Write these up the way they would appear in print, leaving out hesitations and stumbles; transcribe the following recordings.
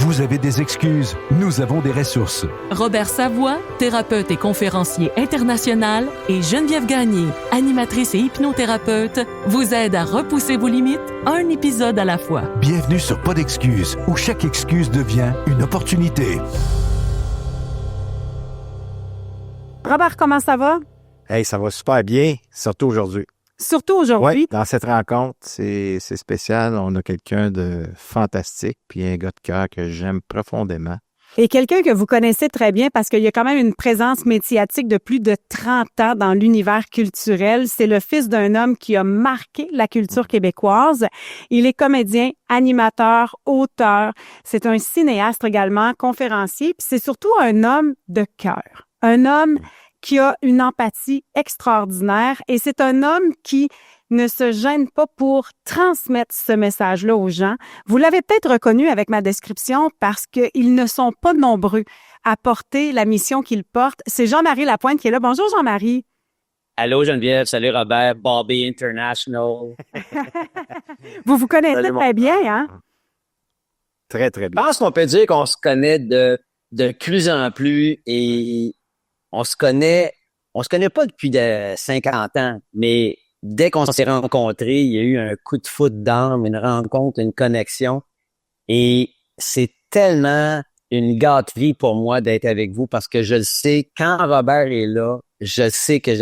Vous avez des excuses, nous avons des ressources. Robert Savoie, thérapeute et conférencier international, et Geneviève Gagné, animatrice et hypnothérapeute, vous aident à repousser vos limites, un épisode à la fois. Bienvenue sur Pas d'excuses, où chaque excuse devient une opportunité. Robert, comment ça va? Hey, ça va super bien, surtout aujourd'hui. Surtout aujourd'hui. Oui, dans cette rencontre, c'est spécial. On a quelqu'un de fantastique, puis un gars de cœur que j'aime profondément. Et quelqu'un que vous connaissez très bien parce qu'il y a quand même une présence médiatique de plus de 30 ans dans l'univers culturel. C'est le fils d'un homme qui a marqué la culture québécoise. Il est comédien, animateur, auteur. C'est un cinéaste également, conférencier. Puis c'est surtout un homme de cœur. Un homme qui a une empathie extraordinaire et c'est un homme qui ne se gêne pas pour transmettre ce message-là aux gens. Vous l'avez peut-être reconnu avec ma description parce qu'ils ne sont pas nombreux à porter la mission qu'il porte. C'est Jean-Marie Lapointe qui est là. Bonjour Jean-Marie. Allô Geneviève, salut Robert, Bobby International. Vous connaissez très bien, hein? Très, très Je bien. pense qu'on peut dire qu'on se connaît de plus en plus et on se connaît pas depuis 50 ans, mais dès qu'on s'est rencontrés, il y a eu un coup de foudre d'âme, une rencontre, une connexion. Et c'est tellement une gâterie pour moi d'être avec vous parce que je le sais, quand Robert est là, je sais que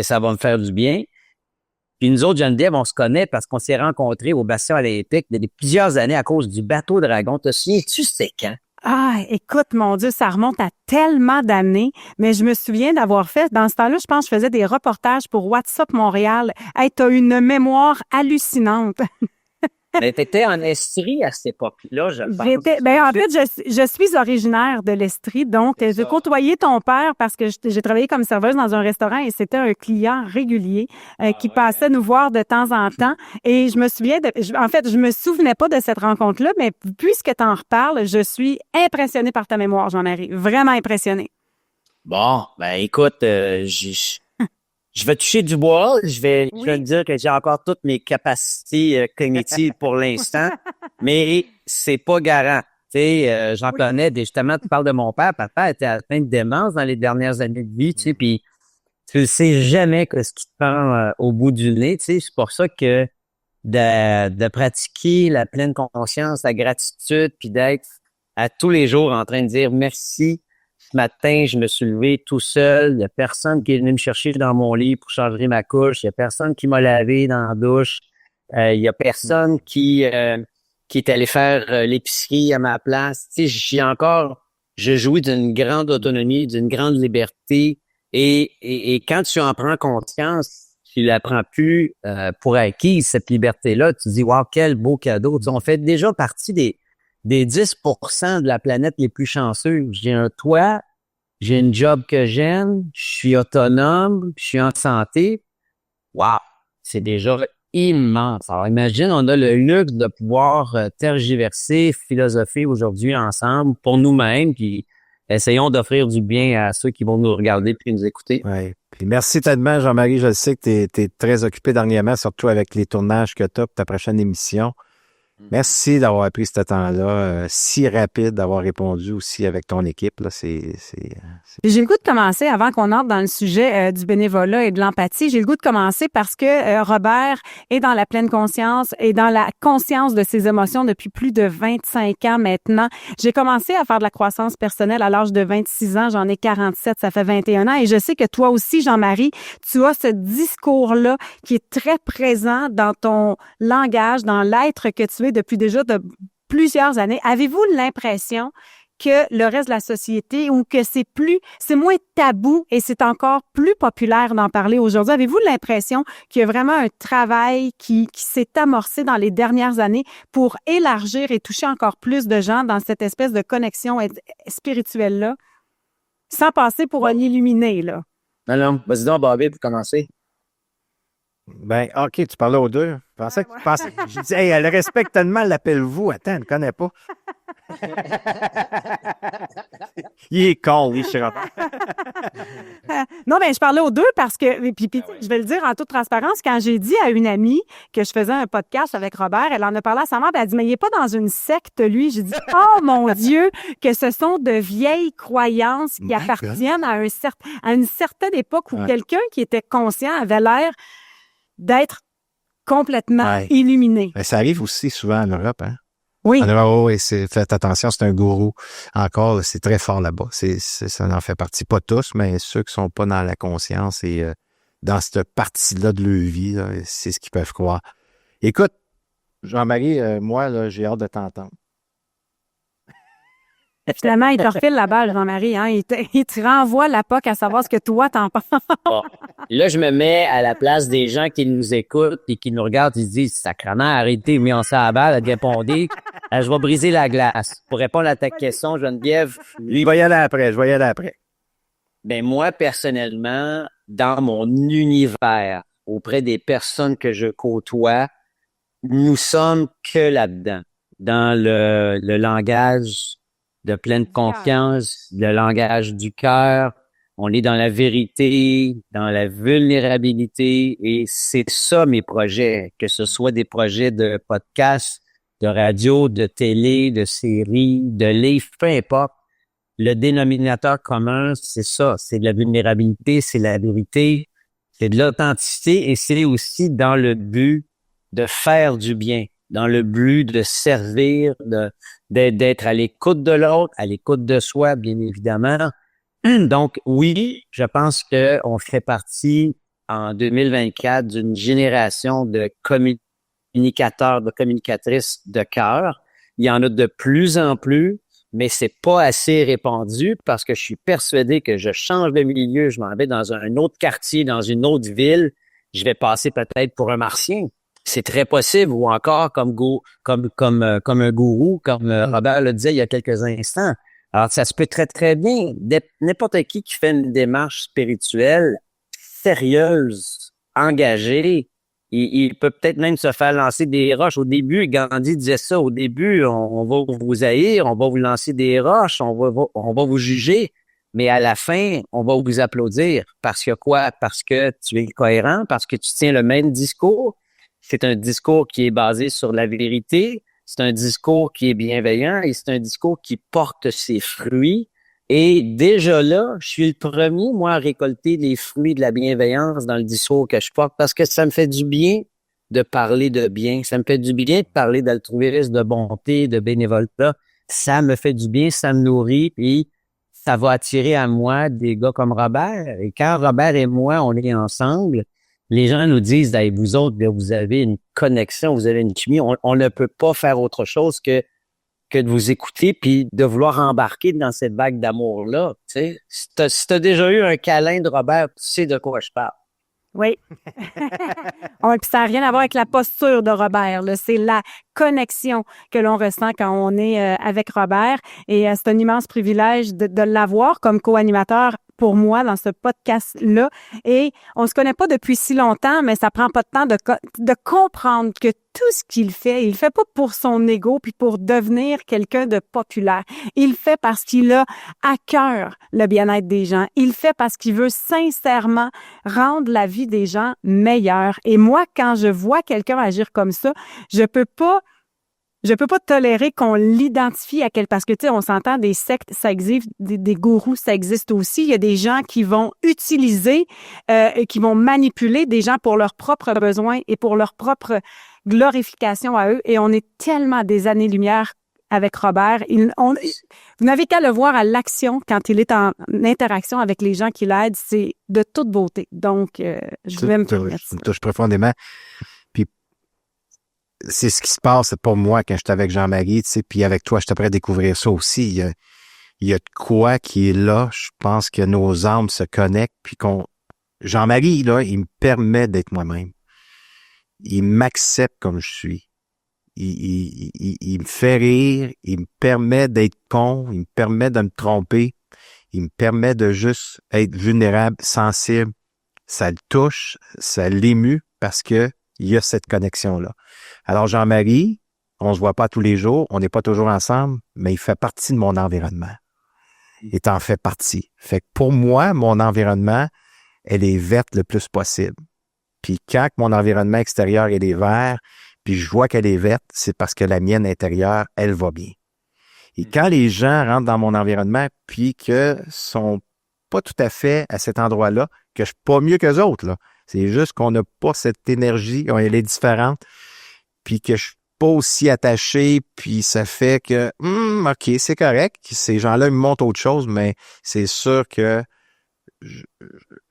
ça va me faire du bien. Puis nous autres, Geneviève, on se connaît parce qu'on s'est rencontrés au bassin olympique il y a plusieurs années à cause du bateau dragon. Te souviens-tu c'est quand? Ah, écoute, mon Dieu, ça remonte à tellement d'années, mais je me souviens d'avoir fait, dans ce temps-là, je pense que je faisais des reportages pour WhatsApp Montréal. Hey, t'as une mémoire hallucinante. Mais t'étais en Estrie à cette époque-là, je pense. En fait, je suis originaire de l'Estrie, donc j'ai côtoyé ton père parce que j'ai travaillé comme serveuse dans un restaurant et c'était un client régulier qui passait nous voir de temps en temps. Et je me souviens, je me souvenais pas de cette rencontre-là, mais puisque tu en reparles, je suis impressionnée par ta mémoire, Jean-Marie. Vraiment impressionnée. Bon, ben écoute, je vais toucher du bois. Je vais te dire que j'ai encore toutes mes capacités cognitives pour l'instant, mais c'est pas garant. Tu sais, j'en connais, justement, tu parles de mon père. Papa était atteint de démence dans les dernières années de vie, tu sais, puis tu ne sais jamais ce qui te prend au bout du nez, tu sais. C'est pour ça que de pratiquer la pleine conscience, la gratitude, puis d'être à tous les jours en train de dire merci. Ce matin, je me suis levé tout seul. Il n'y a personne qui est venu me chercher dans mon lit pour changer ma couche. Il n'y a personne qui m'a lavé dans la douche. Il n'y a personne qui est allé faire l'épicerie à ma place. Tu sais, je jouis d'une grande autonomie, d'une grande liberté. Et quand tu en prends conscience, tu la prends plus pour acquise, cette liberté-là. Tu te dis, wow, quel beau cadeau. Tu sais, on fait déjà partie des 10% de la planète les plus chanceux. J'ai un toit, j'ai une job que j'aime, je suis autonome, je suis en santé. Wow! C'est déjà immense. Alors, imagine, on a le luxe de pouvoir tergiverser, philosopher aujourd'hui ensemble pour nous-mêmes, puis essayons d'offrir du bien à ceux qui vont nous regarder puis nous écouter. Oui. Puis merci tellement, Jean-Marie. Je le sais que tu es très occupé dernièrement, surtout avec les tournages que tu as pour ta prochaine émission. Merci d'avoir pris ce temps-là, si rapide, d'avoir répondu aussi avec ton équipe. Là, J'ai le goût de commencer, avant qu'on entre dans le sujet du bénévolat et de l'empathie, j'ai le goût de commencer parce que Robert est dans la pleine conscience et dans la conscience de ses émotions depuis plus de 25 ans maintenant. J'ai commencé à faire de la croissance personnelle à l'âge de 26 ans, j'en ai 47, ça fait 21 ans. Et je sais que toi aussi, Jean-Marie, tu as ce discours-là qui est très présent dans ton langage, dans l'être que tu es depuis déjà de plusieurs années. Avez-vous l'impression que le reste de la société ou que c'est moins tabou et c'est encore plus populaire d'en parler aujourd'hui? Avez-vous l'impression qu'il y a vraiment un travail qui s'est amorcé dans les dernières années pour élargir et toucher encore plus de gens dans cette espèce de connexion spirituelle-là, sans passer pour un illuminé, là? Non, vas-y donc, Bobby, pour commencer. Ben, OK, tu parlais aux deux. Je pensais que je disais, hey, elle respecte tellement l'appel vous. Attends, elle ne connaît pas. Il est con, oui, je suis Robert. Non, mais je parlais aux deux parce que, puis je vais le dire en toute transparence, quand j'ai dit à une amie que je faisais un podcast avec Robert, elle en a parlé à sa mère, puis elle a dit, mais il n'est pas dans une secte, lui. J'ai dit, oh mon Dieu, que ce sont de vieilles croyances qui appartiennent à une certaine époque où quelqu'un qui était conscient avait l'air d'être complètement illuminé. Ben, ça arrive aussi souvent en Europe, hein? Oui. En Europe, faites attention, c'est un gourou. Encore, c'est très fort là-bas. Ça en fait partie. Pas tous, mais ceux qui sont pas dans la conscience et dans cette partie-là de leur vie, là, c'est ce qu'ils peuvent croire. Écoute, Jean-Marie, moi, là, j'ai hâte de t'entendre. Finalement, il te refile la balle, Jean-Marie. Hein? Il te renvoie la POC à savoir ce que toi, t'en penses. Bon. Là, je me mets à la place des gens qui nous écoutent et qui nous regardent. Ils se disent, sacrément, arrêtez, mais on s'en la balle, répondez. Je vais briser la glace. Pour répondre à ta question, Geneviève. Je vais y aller après. Ben, moi, personnellement, dans mon univers, auprès des personnes que je côtoie, nous sommes que là-dedans. Dans le langage de pleine confiance, le langage du cœur. On est dans la vérité, dans la vulnérabilité, et c'est ça mes projets, que ce soit des projets de podcast, de radio, de télé, de série, de livre, peu importe. Le dénominateur commun, c'est ça, c'est de la vulnérabilité, c'est la vérité, c'est de l'authenticité, et c'est aussi dans le but de faire du bien, dans le but de servir, d'être à l'écoute de l'autre, à l'écoute de soi, bien évidemment. Donc, oui, je pense qu'on fait partie, en 2024, d'une génération de communicateurs, de communicatrices de cœur. Il y en a de plus en plus, mais c'est pas assez répandu parce que je suis persuadé que je change de milieu, je m'en vais dans un autre quartier, dans une autre ville, je vais passer peut-être pour un martien. C'est très possible, ou encore comme un gourou, comme Robert le disait il y a quelques instants. Alors, ça se peut très, très bien. N'importe qui fait une démarche spirituelle sérieuse, engagée, il peut peut-être même se faire lancer des roches. Au début, Gandhi disait ça, au début, on va vous haïr, on va vous lancer des roches, on va vous juger, mais à la fin, on va vous applaudir. Parce que quoi? Parce que tu es cohérent, parce que tu tiens le même discours. C'est un discours qui est basé sur la vérité, c'est un discours qui est bienveillant et c'est un discours qui porte ses fruits. Et déjà là, je suis le premier, moi, à récolter les fruits de la bienveillance dans le discours que je porte parce que ça me fait du bien de parler de bien. Ça me fait du bien de parler d'altruisme, de bonté, de bénévolat. Ça me fait du bien, ça me nourrit et ça va attirer à moi des gars comme Robert. Et quand Robert et moi, on est ensemble, les gens nous disent, hey, vous autres, vous avez une connexion, vous avez une chimie. On ne peut pas faire autre chose que de vous écouter puis de vouloir embarquer dans cette vague d'amour-là. Tu sais, si t'as déjà eu un câlin de Robert, tu sais de quoi je parle. Oui. Puis ça n'a rien à voir avec la posture de Robert, là. C'est la connexion que l'on ressent quand on est avec Robert. Et c'est un immense privilège de l'avoir comme co-animateur pour moi dans ce podcast-là. Et on se connaît pas depuis si longtemps, mais ça prend pas de temps de comprendre que tout ce qu'il fait, il fait pas pour son ego puis pour devenir quelqu'un de populaire. Il fait parce qu'il a à cœur le bien-être des gens. Il fait parce qu'il veut sincèrement rendre la vie des gens meilleure. Et moi, quand je vois quelqu'un agir comme ça, je peux pas tolérer qu'on l'identifie à parce que, tu sais, on s'entend, des sectes, ça existe, des gourous, ça existe aussi. Il y a des gens qui vont utiliser, qui vont manipuler des gens pour leurs propres besoins et pour leur propre glorification à eux. Et on est tellement des années-lumière avec Robert. Vous n'avez qu'à le voir à l'action quand il est en interaction avec les gens qui l'aident. C'est de toute beauté. Donc, je vais me permettre ça. Ça me touche profondément. C'est ce qui se passe pour moi quand j'étais avec Jean-Marie, tu sais, puis avec toi, j'étais prêt à découvrir ça aussi. Il y a de quoi qui est là. Je pense que nos âmes se connectent, puis Jean-Marie, là, il me permet d'être moi-même. Il m'accepte comme je suis. Il me fait rire, il me permet d'être con, il me permet de me tromper, il me permet de juste être vulnérable, sensible. Ça le touche, ça l'émue parce que il y a cette connexion-là. Alors, Jean-Marie, On se voit pas tous les jours, on n'est pas toujours ensemble, mais il fait partie de mon environnement. Il en fait partie. Fait que pour moi, mon environnement, elle est verte le plus possible. Puis quand mon environnement extérieur, il est vert, puis je vois qu'elle est verte, c'est parce que la mienne intérieure, elle va bien. Et quand les gens rentrent dans mon environnement, puis que sont pas tout à fait à cet endroit-là, que je suis pas mieux qu'eux autres, là. C'est juste qu'on n'a pas cette énergie, elle est différente, puis que je suis pas aussi attaché, puis ça fait que, OK, c'est correct. Ces gens-là, ils me montrent autre chose, mais c'est sûr que je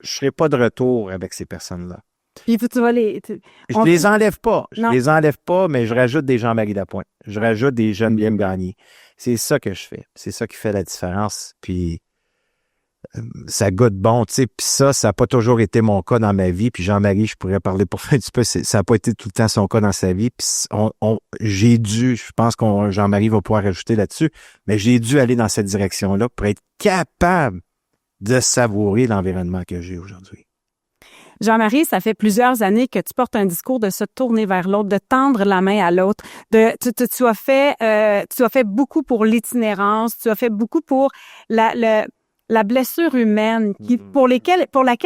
serai pas de retour avec ces personnes-là. Puis tu vas Je les enlève pas. Je Non. les enlève pas, mais je rajoute des Jean-Marie Lapointe. Je rajoute des Geneviève Gagné. C'est ça que je fais. C'est ça qui fait la différence. Puis ça goûte bon, tu sais. Puis ça n'a pas toujours été mon cas dans ma vie. Puis Jean-Marie, je pourrais parler pour un petit peu. Ça n'a pas été tout le temps son cas dans sa vie. Puis je pense que Jean-Marie va pouvoir ajouter là-dessus, mais j'ai dû aller dans cette direction-là pour être capable de savourer l'environnement que j'ai aujourd'hui. Jean-Marie, ça fait plusieurs années que tu portes un discours de se tourner vers l'autre, de tendre la main à l'autre. Tu as fait beaucoup pour l'itinérance, tu as fait beaucoup pour la blessure humaine pour laquelle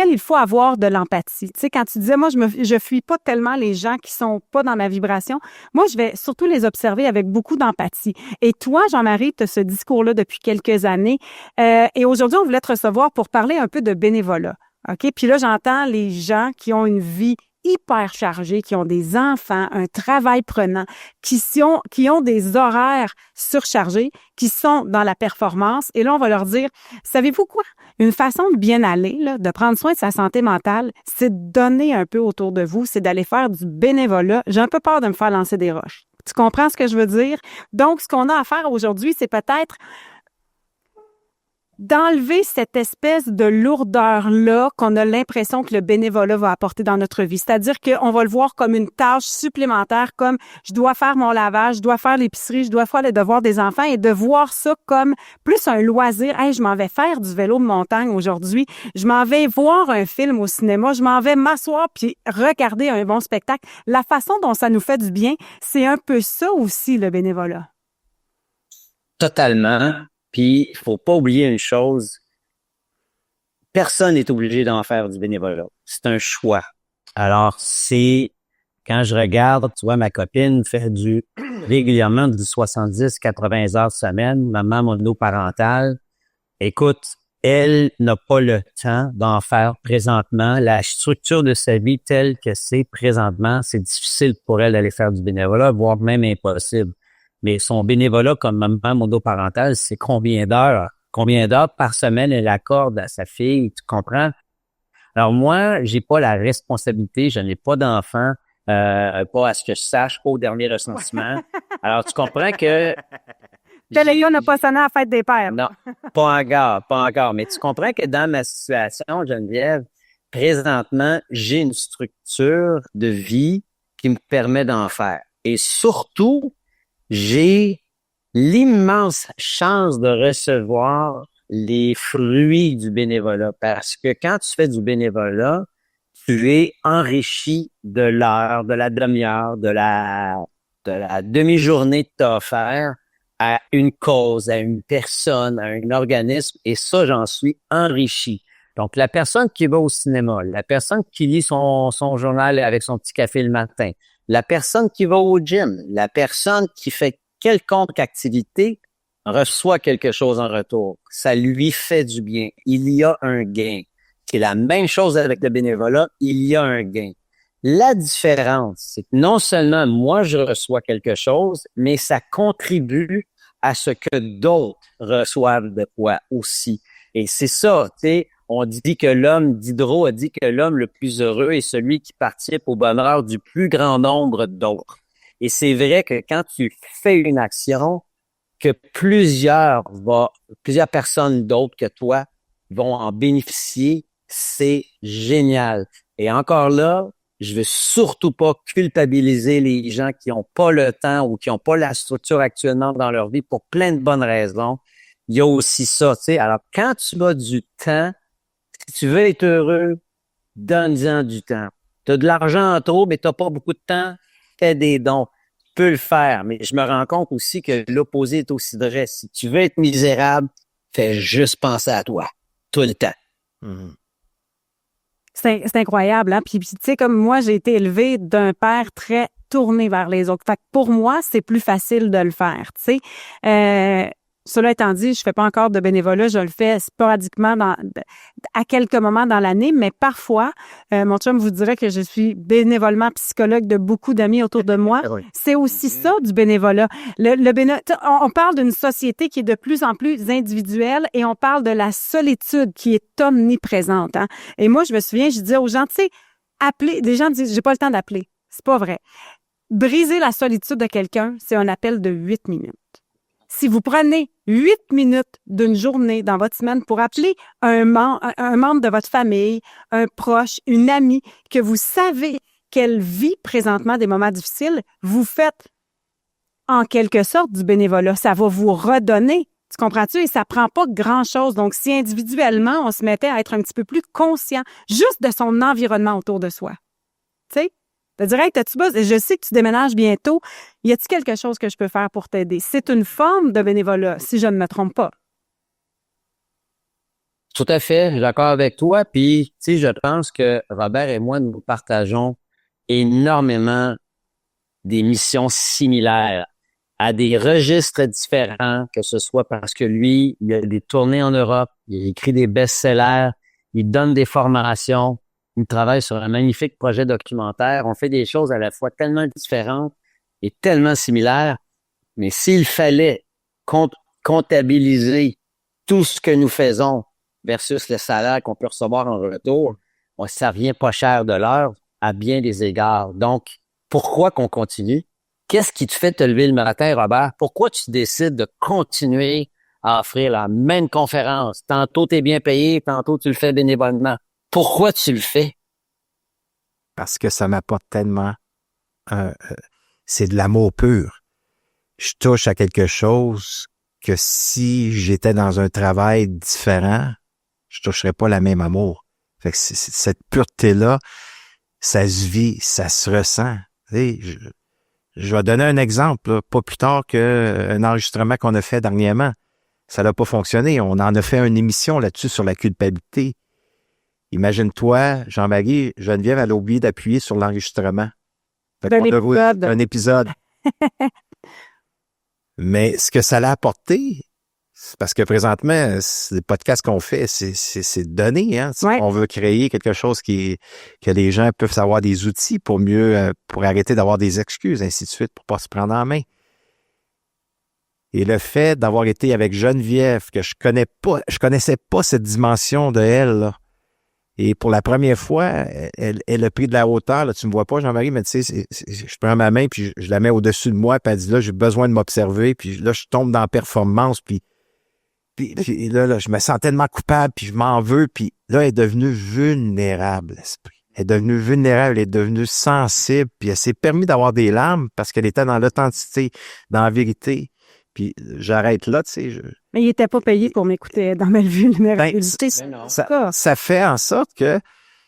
il faut avoir de l'empathie. Tu sais, quand tu disais, moi, je fuis pas tellement les gens qui sont pas dans ma vibration. Moi, je vais surtout les observer avec beaucoup d'empathie. Et toi, Jean-Marie, tu as ce discours-là depuis quelques années. Et aujourd'hui, on voulait te recevoir pour parler un peu de bénévolat. OK? Puis là, j'entends les gens qui ont une vie hyper chargée, qui ont des enfants, un travail prenant, qui ont des horaires surchargés, qui sont dans la performance. Et là, on va leur dire, savez-vous quoi? Une façon de bien aller, là, de prendre soin de sa santé mentale, c'est de donner un peu autour de vous, c'est d'aller faire du bénévolat. J'ai un peu peur de me faire lancer des roches. Tu comprends ce que je veux dire? Donc, ce qu'on a à faire aujourd'hui, c'est peut-être d'enlever cette espèce de lourdeur-là qu'on a l'impression que le bénévolat va apporter dans notre vie. C'est-à-dire qu'on va le voir comme une tâche supplémentaire, comme je dois faire mon lavage, je dois faire l'épicerie, je dois faire les devoirs des enfants, et de voir ça comme plus un loisir. Hey, je m'en vais faire du vélo de montagne aujourd'hui, je m'en vais voir un film au cinéma, je m'en vais m'asseoir puis regarder un bon spectacle. La façon dont ça nous fait du bien, c'est un peu ça aussi, le bénévolat. Totalement. Puis, il faut pas oublier une chose. Personne n'est obligé d'en faire du bénévolat. C'est un choix. Alors, quand je regarde, tu vois, ma copine fait régulièrement du 70-80 heures semaine, maman monoparentale. Écoute, elle n'a pas le temps d'en faire présentement. La structure de sa vie telle que c'est présentement, c'est difficile pour elle d'aller faire du bénévolat, voire même impossible. Mais son bénévolat comme maman monoparentale, c'est combien d'heures? Combien d'heures par semaine elle accorde à sa fille, tu comprends? Alors moi, j'ai pas la responsabilité, je n'ai pas d'enfant, pas à ce que je sache, au dernier recensement. Alors tu comprends que... Téléga n'a pas sonné à la fête des pères. Non, pas encore. Mais tu comprends que dans ma situation, Geneviève, présentement, j'ai une structure de vie qui me permet d'en faire. Et surtout, j'ai l'immense chance de recevoir les fruits du bénévolat parce que quand tu fais du bénévolat, tu es enrichi de l'heure, de la demi-heure, de la demi-journée que tu as offert à une cause, à une personne, à un organisme, et ça, j'en suis enrichi. Donc, la personne qui va au cinéma, la personne qui lit son journal avec son petit café le matin, la personne qui va au gym, la personne qui fait quelconque activité reçoit quelque chose en retour. Ça lui fait du bien. Il y a un gain. C'est la même chose avec le bénévolat, il y a un gain. La différence, c'est que non seulement moi je reçois quelque chose, mais ça contribue à ce que d'autres reçoivent de quoi aussi. Et c'est ça, tu sais, on dit que Diderot a dit que l'homme le plus heureux est celui qui participe au bonheur du plus grand nombre d'autres. Et c'est vrai que quand tu fais une action, que plusieurs personnes d'autres que toi vont en bénéficier, c'est génial. Et encore là, je veux surtout pas culpabiliser les gens qui n'ont pas le temps ou qui n'ont pas la structure actuellement dans leur vie pour plein de bonnes raisons. Il y a aussi ça, tu sais. Alors, quand tu as du temps, si tu veux être heureux, donne-en du temps. Tu as de l'argent en trop, mais tu n'as pas beaucoup de temps, fais des dons. peux le faire, mais je me rends compte aussi que l'opposé est aussi vrai. Si tu veux être misérable, fais juste penser à toi, tout le temps. Mhm. C'est incroyable, hein? Puis tu sais, comme moi, j'ai été élevée d'un père très tourné vers les autres. Fait que pour moi, c'est plus facile de le faire, tu sais. Cela étant dit, je fais pas encore de bénévolat, je le fais sporadiquement à quelques moments dans l'année, mais parfois, mon chum vous dirait que je suis bénévolement psychologue de beaucoup d'amis autour de moi. Oui. C'est aussi ça du bénévolat. On parle d'une société qui est de plus en plus individuelle et on parle de la solitude qui est omniprésente. Hein? Et moi, je me souviens, je disais aux gens, tu sais, appeler. Des gens me disent, j'ai pas le temps d'appeler. C'est pas vrai. Briser la solitude de quelqu'un, c'est un appel de 8 minutes. Si vous prenez 8 minutes d'une journée dans votre semaine pour appeler un membre de votre famille, un proche, une amie que vous savez qu'elle vit présentement des moments difficiles, vous faites en quelque sorte du bénévolat. Ça va vous redonner. Tu comprends-tu? Et ça prend pas grand-chose. Donc, si individuellement, on se mettait à être un petit peu plus conscient juste de son environnement autour de soi. Tu sais? De dire, hey, t'as-tu besoin? Je sais que tu déménages bientôt. Y a-t-il quelque chose que je peux faire pour t'aider? C'est une forme de bénévolat, si je ne me trompe pas. Tout à fait, je suis d'accord avec toi. Puis, tu sais, je pense que Robert et moi, nous partageons énormément des missions similaires à des registres différents, que ce soit parce que lui, il a des tournées en Europe, il écrit des best-sellers, il donne des formations, il travaille sur un magnifique projet documentaire. On fait des choses à la fois tellement différentes et tellement similaires. Mais s'il fallait comptabiliser tout ce que nous faisons versus le salaire qu'on peut recevoir en retour, ça revient pas cher de l'heure à bien des égards. Donc, pourquoi qu'on continue? Qu'est-ce qui te fait te lever le matin, Robert? Pourquoi tu décides de continuer à offrir la même conférence? Tantôt, tu es bien payé, tantôt, tu le fais bénévolement. Pourquoi tu le fais? Parce que ça m'apporte tellement. C'est de l'amour pur. Je touche à quelque chose que si j'étais dans un travail différent, je toucherais pas la même amour. Fait que cette pureté-là, ça se vit, ça se ressent. Tu sais, je vais donner un exemple, là, pas plus tard qu'un enregistrement qu'on a fait dernièrement. Ça n'a pas fonctionné. On en a fait une émission là-dessus sur la culpabilité. Imagine-toi, Jean-Marie, Geneviève, elle a oublié d'appuyer sur l'enregistrement. Un épisode. Mais ce que ça l'a apporté, c'est parce que présentement, les podcasts qu'on fait, c'est donné. Hein? Ouais. On veut créer quelque chose que les gens peuvent avoir des outils pour mieux, pour arrêter d'avoir des excuses, ainsi de suite, pour pas se prendre en main. Et le fait d'avoir été avec Geneviève, que je connaissais pas cette dimension de elle, là. Et pour la première fois, elle a pris de la hauteur. Là, tu me vois pas, Jean-Marie, mais tu sais, je prends ma main puis je la mets au-dessus de moi, puis elle dit là, j'ai besoin de m'observer, puis là, je tombe dans la performance, puis là, je me sens tellement coupable, puis je m'en veux, puis là, elle est devenue vulnérable, l'esprit. Elle est devenue vulnérable, elle est devenue sensible, puis elle s'est permis d'avoir des larmes parce qu'elle était dans l'authenticité, dans la vérité. Puis j'arrête là, tu sais. Mais il était pas payé pour m'écouter dans ma vulnérabilité. Ça fait en sorte que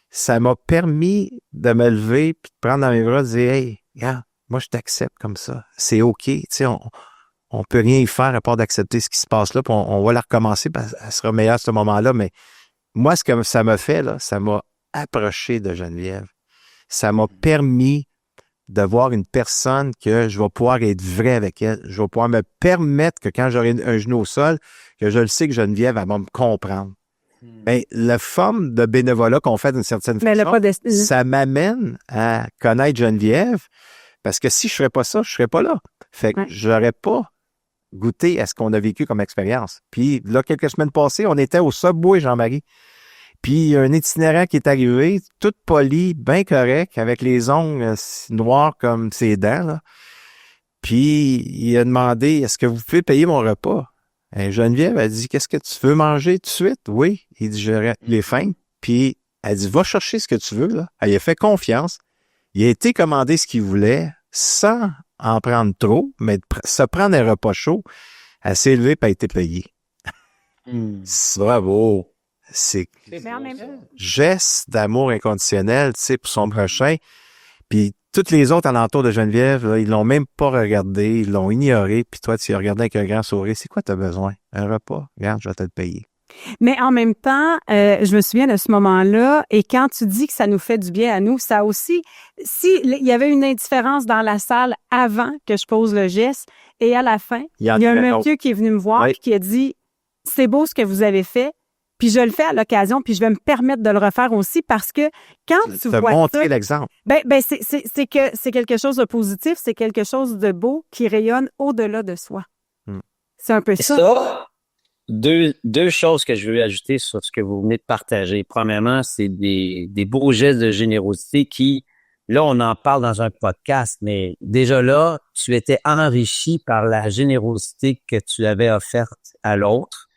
ça m'a permis de me lever puis de prendre dans mes bras et de dire, hey, regarde, moi, je t'accepte comme ça. C'est OK. Tu sais, on peut rien y faire à part d'accepter ce qui se passe là, puis on va la recommencer, puis elle sera meilleure à ce moment-là. Mais moi, ce que ça m'a fait, là, ça m'a approché de Geneviève. Ça m'a permis de voir une personne que je vais pouvoir être vrai avec elle. Je vais pouvoir me permettre que quand j'aurai un genou au sol, que je le sais que Geneviève, elle va me comprendre. Mais la forme de bénévolat qu'on fait d'une certaine façon, ça m'amène à connaître Geneviève, parce que si je ferais pas ça, je serais pas là. Fait que j'aurais pas goûté à ce qu'on a vécu comme expérience. Puis là, quelques semaines passées, on était au Subway, Jean-Marie. Puis il y a un itinérant qui est arrivé, tout poli, bien correct, avec les ongles noirs comme ses dents, là. Puis il a demandé, est-ce que vous pouvez payer mon repas? Et Geneviève a dit, qu'est-ce que tu veux manger tout de suite? Oui. Il dit, j'ai faim. Puis elle dit, va chercher ce que tu veux, là. Elle a fait confiance. Il a été commandé ce qu'il voulait, sans en prendre trop, mais se prendre un repas chaud. Elle s'est levée et a été payée. Bravo. C'est geste d'amour inconditionnel, tu sais, pour son prochain. Puis Toutes les autres alentours de Geneviève, là, ils l'ont même pas regardé, ils l'ont ignoré, puis toi, tu y as regardé avec un grand sourire. C'est quoi t'as besoin? Un repas? Regarde, je vais te le payer. Mais en même temps, je me souviens de ce moment-là, et quand tu dis que ça nous fait du bien à nous, ça aussi, il y avait une indifférence dans la salle avant que je pose le geste, et à la fin, il y a un monsieur qui est venu me voir et qui a dit « C'est beau ce que vous avez fait », puis je le fais à l'occasion, puis je vais me permettre de le refaire aussi, parce que quand tu vois montrer ça, l'exemple. ben c'est quelque chose de positif, c'est quelque chose de beau qui rayonne au-delà de soi. C'est un peu ça. Ça, deux choses que je veux ajouter sur ce que vous venez de partager. Premièrement, c'est des beaux gestes de générosité qui, là, on en parle dans un podcast, mais déjà là, tu étais enrichi par la générosité que tu avais offerte à l'autre.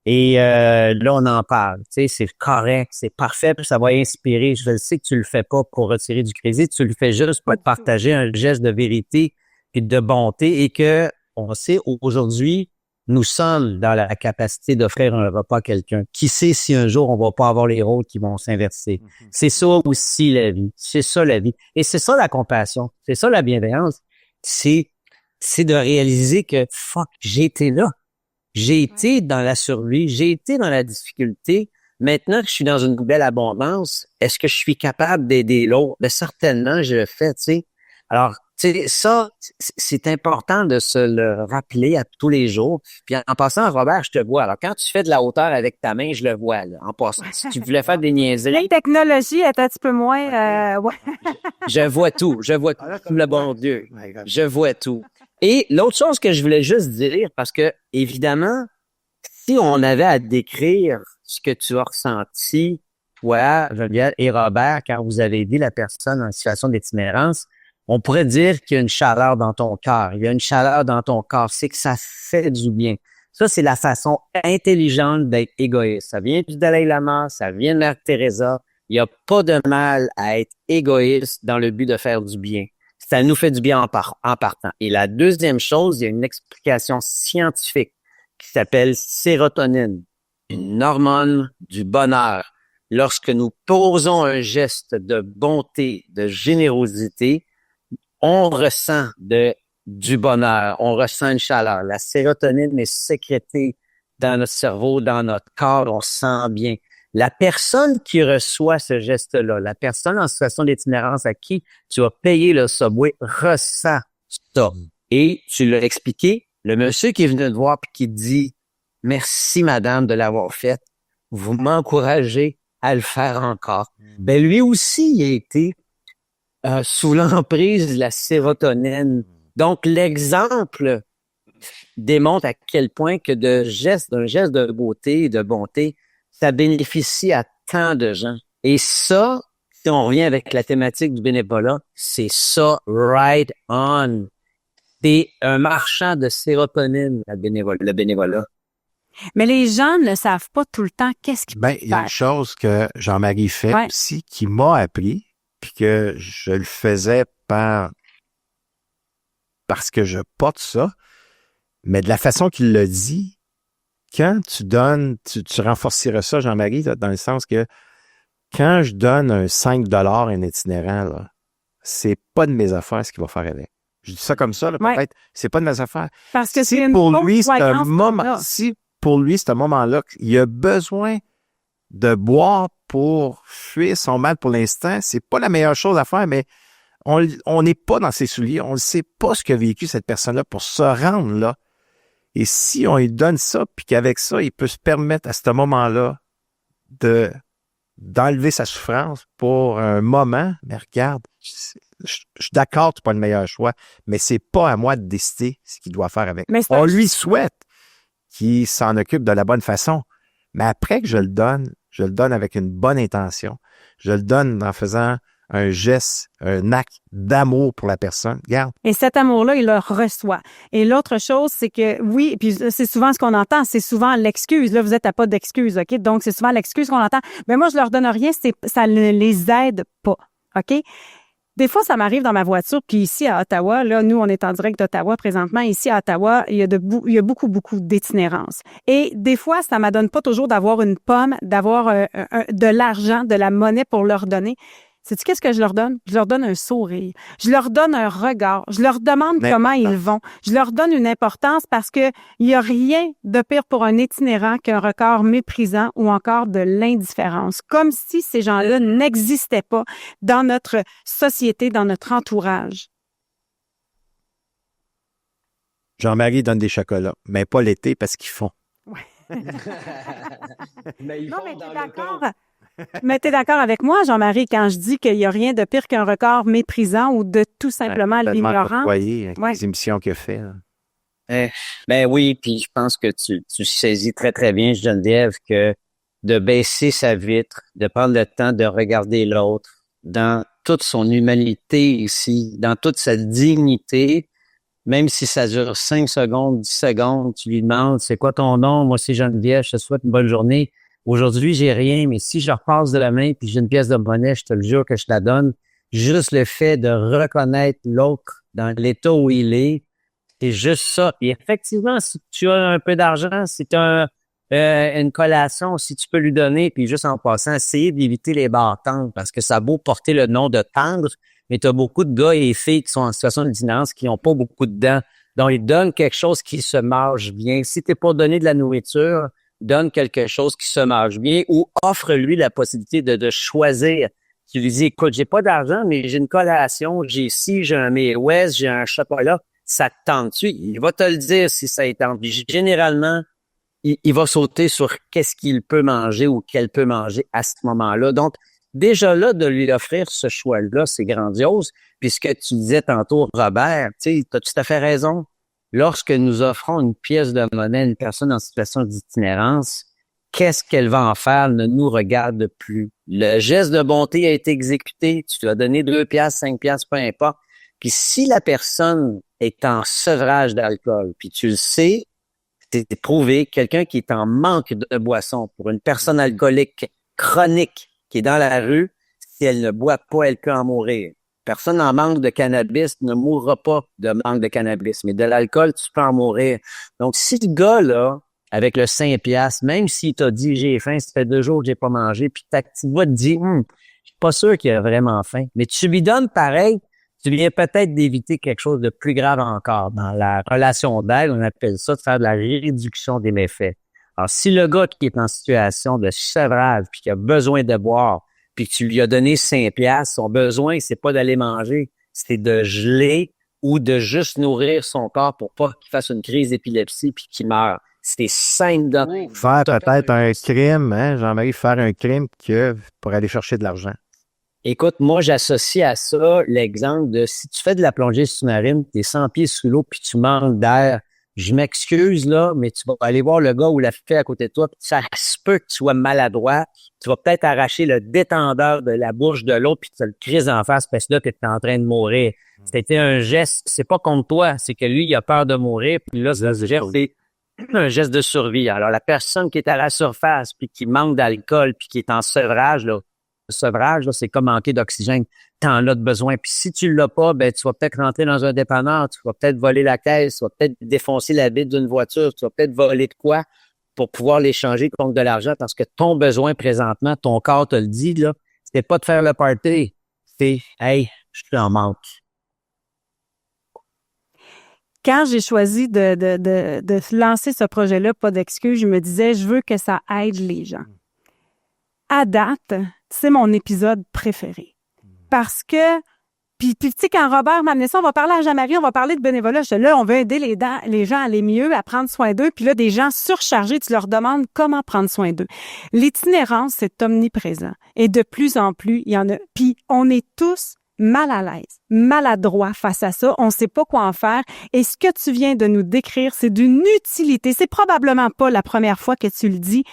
Et là, on en parle. Tu sais, c'est correct, c'est parfait, puis ça va inspirer. Je le sais que tu le fais pas pour retirer du crédit, tu le fais juste pour partager un geste de vérité et de bonté, et que on sait aujourd'hui, nous sommes dans la capacité d'offrir un repas à quelqu'un. Qui sait si un jour, on va pas avoir les rôles qui vont s'inverser. C'est ça aussi la vie. C'est ça la vie. Et c'est ça la compassion. C'est ça la bienveillance. C'est de réaliser que, j'ai été là. J'ai été dans la survie. J'ai été dans la difficulté. Maintenant que je suis dans une belle abondance, est-ce que je suis capable d'aider l'autre? Ben, certainement, je le fais, tu sais. Alors, tu sais, ça, c'est important de se le rappeler à tous les jours. Puis en passant, Robert, je te vois. Alors, quand tu fais de la hauteur avec ta main, je le vois, là, en passant. Si tu voulais faire des niaiseries... La technologie est un petit peu moins... ouais. Je vois tout. Je vois tout. Comme le bon Dieu. Je vois tout. Et l'autre chose que je voulais juste dire, parce que, évidemment, si on avait à décrire ce que tu as ressenti, toi, Geneviève et Robert, quand vous avez aidé la personne en situation d'itinérance, on pourrait dire qu'il y a une chaleur dans ton cœur. Il y a une chaleur dans ton corps. C'est que ça fait du bien. Ça, c'est la façon intelligente d'être égoïste. Ça vient du Dalai Lama, ça vient de Mère Teresa. Il n'y a pas de mal à être égoïste dans le but de faire du bien. Ça nous fait du bien en partant. Et la deuxième chose, il y a une explication scientifique qui s'appelle sérotonine, une hormone du bonheur. Lorsque nous posons un geste de bonté, de générosité, on ressent du bonheur, on ressent une chaleur. La sérotonine est sécrétée dans notre cerveau, dans notre corps, on se sent bien. La personne qui reçoit ce geste-là, la personne en situation d'itinérance à qui tu as payé le Subway, ressent ça. Et tu l'as expliqué, le monsieur qui est venu te voir et qui dit « Merci, madame, de l'avoir fait. Vous m'encouragez à le faire encore. » Ben lui aussi, il a été sous l'emprise de la sérotonine. Donc, l'exemple démontre à quel point que d'un geste de beauté et de bonté, ça bénéficie à tant de gens. Et ça, si on revient avec la thématique du bénévolat, c'est ça, right on. C'est un marchand de sérotonine, le bénévolat. Mais les gens ne savent pas tout le temps qu'est-ce qu'ils peuvent Il y a faire. une chose que Jean-Marie fait aussi, qui m'a appris, puis que je le faisais parce que je porte ça, mais de la façon qu'il l'a dit, quand tu donnes, tu renforcerais ça, Jean-Marie, dans le sens que quand je donne un 5 $ à un itinérant, là, c'est pas de mes affaires ce qu'il va faire avec. Je dis ça comme ça, là, peut-être, c'est pas de mes affaires. Parce que si pour lui, c'est un moment, si pour lui, c'est un moment-là, il a besoin de boire pour fuir son mal pour l'instant, c'est pas la meilleure chose à faire, mais on n'est pas dans ses souliers, on ne sait pas ce qu'a vécu cette personne-là pour se rendre là. Et si on lui donne ça, puis qu'avec ça, il peut se permettre à ce moment-là d'enlever sa souffrance pour un moment, mais regarde, je suis d'accord, c'est pas le meilleur choix, mais c'est pas à moi de décider ce qu'il doit faire avec. On lui souhaite qu'il s'en occupe de la bonne façon, mais après que je le donne avec une bonne intention. Je le donne en faisant un geste, un acte d'amour pour la personne. Regarde. Et cet amour-là, il le reçoit. Et l'autre chose, c'est que, oui, puis c'est souvent ce qu'on entend, c'est souvent l'excuse. Là, vous êtes à pas d'excuse, OK? Donc, c'est souvent l'excuse qu'on entend. Mais moi, je leur donne rien, ça ne les aide pas, OK? Des fois, ça m'arrive dans ma voiture, puis ici à Ottawa, là, nous, on est en direct d'Ottawa présentement. Ici à Ottawa, il y a beaucoup d'itinérance. Et des fois, ça m'adonne pas toujours d'avoir une pomme, d'avoir de l'argent, de la monnaie pour leur donner. sais-tu qu'est-ce que je leur donne? Je leur donne un sourire. Je leur donne un regard. Je leur demande comment ils vont. Je leur donne une importance parce que il y a rien de pire pour un itinérant qu'un regard méprisant ou encore de l'indifférence. Comme si ces gens-là n'existaient pas dans notre société, dans notre entourage. Jean-Marie donne des chocolats, mais pas l'été parce qu'ils font. Ouais. Mais ils Non, font mais dans t'es le d'accord. cas. Mais t'es d'accord avec moi, Jean-Marie, quand je dis qu'il n'y a rien de pire qu'un regard méprisant ou de tout simplement l'ignorant. Voyez, avec Ouais. les émissions qu'il a fait. Là. Ben oui, puis je pense que tu saisis très, très bien, Geneviève, que de baisser sa vitre, de prendre le temps de regarder l'autre dans toute son humanité ici, dans toute sa dignité, même si ça dure 5 secondes, 10 secondes, tu lui demandes, c'est quoi ton nom? Moi, c'est Geneviève, je te souhaite une bonne journée. Aujourd'hui, j'ai rien, mais si je repasse de la main puis j'ai une pièce de monnaie, je te le jure que je la donne. Juste le fait de reconnaître l'autre dans l'état où il est, c'est juste ça. Et effectivement, si tu as un peu d'argent, si tu as une collation, si tu peux lui donner, puis juste en passant, essayer d'éviter les barres tendres, parce que ça a beau porter le nom de tendre, mais tu as beaucoup de gars et filles qui sont en situation de d'itinérance qui n'ont pas beaucoup de dents. Donc, ils donnent quelque chose qui se mange bien. Si tu n'es pas donné de la nourriture, donne quelque chose qui se mange bien ou offre-lui la possibilité de choisir. Tu lui dis, écoute, j'ai pas d'argent, mais j'ai une collation, j'ai ci, j'ai un Mae West, j'ai un chocolat. Ça te tente-tu? Il va te le dire si ça est tente. Généralement, il va sauter sur qu'est-ce qu'il peut manger ou qu'elle peut manger à ce moment-là. Donc, déjà là, de lui offrir ce choix-là, c'est grandiose. Puisque tu disais tantôt, Robert, tu sais, t'as tout à fait raison. Lorsque nous offrons une pièce de monnaie à une personne en situation d'itinérance, qu'est-ce qu'elle va en faire ne nous regarde plus. Le geste de bonté a été exécuté. Tu lui as donné 2 piastres, 5 piastres, peu importe. Puis si la personne est en sevrage d'alcool, puis tu le sais, c'est prouvé, quelqu'un qui est en manque de boisson pour une personne alcoolique chronique qui est dans la rue, si elle ne boit pas, elle peut en mourir. Personne en manque de cannabis ne mourra pas de manque de cannabis, mais de l'alcool, tu peux en mourir. Donc, si le gars, là, avec le 5 piastres, même s'il t'a dit « j'ai faim, ça fait 2 jours que j'ai pas mangé », puis tu vas te dire « je suis pas sûr qu'il a vraiment faim », mais tu lui donnes pareil, tu viens peut-être d'éviter quelque chose de plus grave encore. Dans la relation d'aide, on appelle ça de faire de la réduction des méfaits. Alors, si le gars qui est en situation de sevrage puis qui a besoin de boire, puis que tu lui as donné 5 piastres, son besoin, c'est pas d'aller manger, c'est de geler ou de juste nourrir son corps pour pas qu'il fasse une crise d'épilepsie puis qu'il meure. C'est simple de... Faire peut-être un crime, hein, Jean-Marie, faire un crime pour aller chercher de l'argent. Écoute, moi, j'associe à ça l'exemple de si tu fais de la plongée sous-marine, t'es 100 pieds sous l'eau puis tu manques d'air, je m'excuse là, mais tu vas aller voir le gars ou la fille à côté de toi, puis ça se peut que tu sois maladroit, tu vas peut-être arracher le détendeur de la bouche de l'autre puis tu te le crises en face parce que là, tu es en train de mourir. C'était un geste, c'est pas contre toi, c'est que lui, il a peur de mourir, puis là, c'est un geste de survie. Alors, la personne qui est à la surface puis qui manque d'alcool puis qui est en sevrage, là, le sevrage, là, c'est comme manquer d'oxygène. T'en as de besoin. Puis si tu l'as pas, ben tu vas peut-être rentrer dans un dépanneur, tu vas peut-être voler la caisse, tu vas peut-être défoncer la vitre d'une voiture, tu vas peut-être voler de quoi pour pouvoir l'échanger contre de l'argent parce que ton besoin présentement, ton corps te le dit, là, c'est pas de faire le party. C'est « Hey, je suis en manque ». Quand j'ai choisi de lancer ce projet-là, pas d'excuses, je me disais, je veux que ça aide les gens. À date, c'est mon épisode préféré. Parce que, puis tu sais, quand Robert m'a amené ça, on va parler à Jean-Marie, on va parler de bénévolat. Je dis là, on veut aider les gens à aller mieux, à prendre soin d'eux. Puis là, des gens surchargés, tu leur demandes comment prendre soin d'eux. L'itinérance, c'est omniprésent. Et de plus en plus, il y en a. Puis on est tous mal à l'aise, maladroit face à ça. On ne sait pas quoi en faire. Et ce que tu viens de nous décrire, c'est d'une utilité. C'est probablement pas la première fois que tu le dis,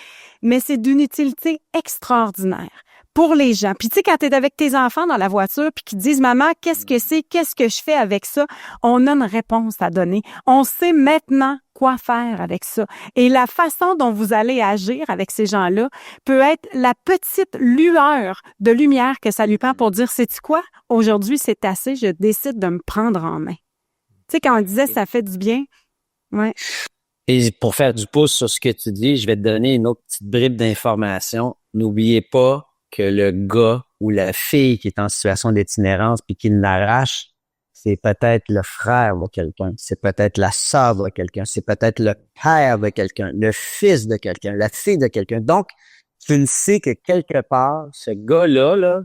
mais c'est d'une utilité extraordinaire pour les gens. Puis tu sais, quand tu es avec tes enfants dans la voiture puis qu'ils disent « Maman, qu'est-ce que c'est? Qu'est-ce que je fais avec ça? » On a une réponse à donner. On sait maintenant quoi faire avec ça. Et la façon dont vous allez agir avec ces gens-là peut être la petite lueur de lumière que ça lui prend pour dire « Sais-tu quoi? Aujourd'hui, c'est assez. Je décide de me prendre en main. » Tu sais, quand on disait « Ça fait du bien », ouais. Et pour faire du pouce sur ce que tu dis, je vais te donner une autre petite bribe d'information. N'oubliez pas que le gars ou la fille qui est en situation d'itinérance puis qui l'arrache, c'est peut-être le frère de quelqu'un, c'est peut-être la sœur de quelqu'un, c'est peut-être le père de quelqu'un, le fils de quelqu'un, la fille de quelqu'un. Donc, tu ne sais que quelque part, ce gars-là, là,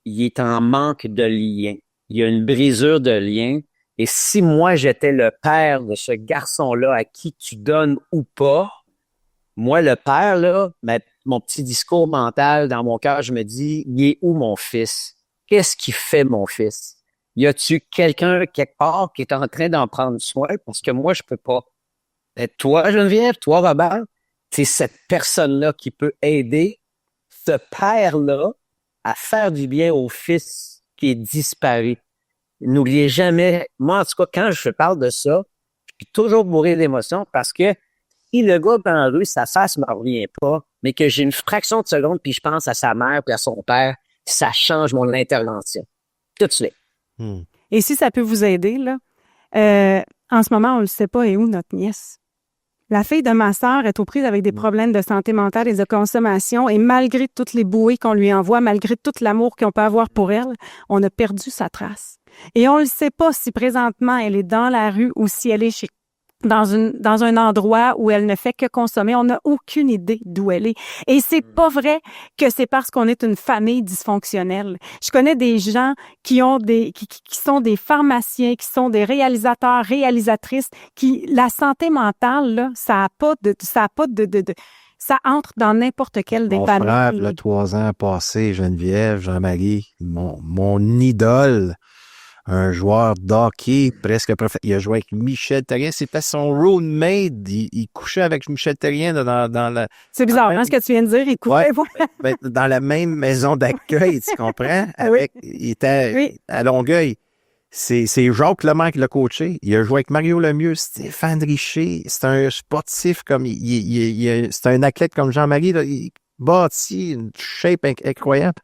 il est en manque de lien. Il y a une brisure de lien. Et si moi, j'étais le père de ce garçon-là à qui tu donnes ou pas, moi, le père, là, mon petit discours mental dans mon cœur, je me dis, il est où mon fils? Qu'est-ce qu'il fait, mon fils? Y a-tu quelqu'un quelque part qui est en train d'en prendre soin? Parce que moi, je peux pas. Toi, Geneviève, toi, Robert, c'est cette personne-là qui peut aider ce père-là à faire du bien au fils qui est disparu. N'oubliez jamais, moi, en tout cas, quand je parle de ça, je suis toujours bourré d'émotions parce que si le gars dans la rue, sa face me revient pas, mais que j'ai une fraction de seconde puis je pense à sa mère puis à son père, ça change mon intervention. Tout de suite. Et si ça peut vous aider, là, en ce moment, on ne sait pas, est où notre nièce? La fille de ma sœur est aux prises avec des problèmes de santé mentale et de consommation, et malgré toutes les bouées qu'on lui envoie, malgré tout l'amour qu'on peut avoir pour elle, on a perdu sa trace. Et on ne sait pas si présentement elle est dans la rue ou si elle est dans un endroit où elle ne fait que consommer. On n'a aucune idée d'où elle est. Et c'est pas vrai que c'est parce qu'on est une famille dysfonctionnelle. Je connais des gens qui ont qui sont des pharmaciens, qui sont des réalisateurs, réalisatrices, la santé mentale, là, ça entre dans n'importe quel des Mon familles. frère, là, 3 ans passés, Geneviève, Jean-Marie, mon idole, un joueur d'hockey presque parfait. Il a joué avec Michel Therrien. C'était son roommate. Il couchait avec Michel Therrien dans la... C'est bizarre, hein, ce que tu viens de dire. Il couchait, dans la même maison d'accueil, tu comprends? Il était à Longueuil. C'est Jacques Lemay qui l'a coaché. Il a joué avec Mario Lemieux, Stéphane Richer. C'est un sportif comme... c'est un athlète comme Jean-Marie. Là, il bâtit une shape incroyable.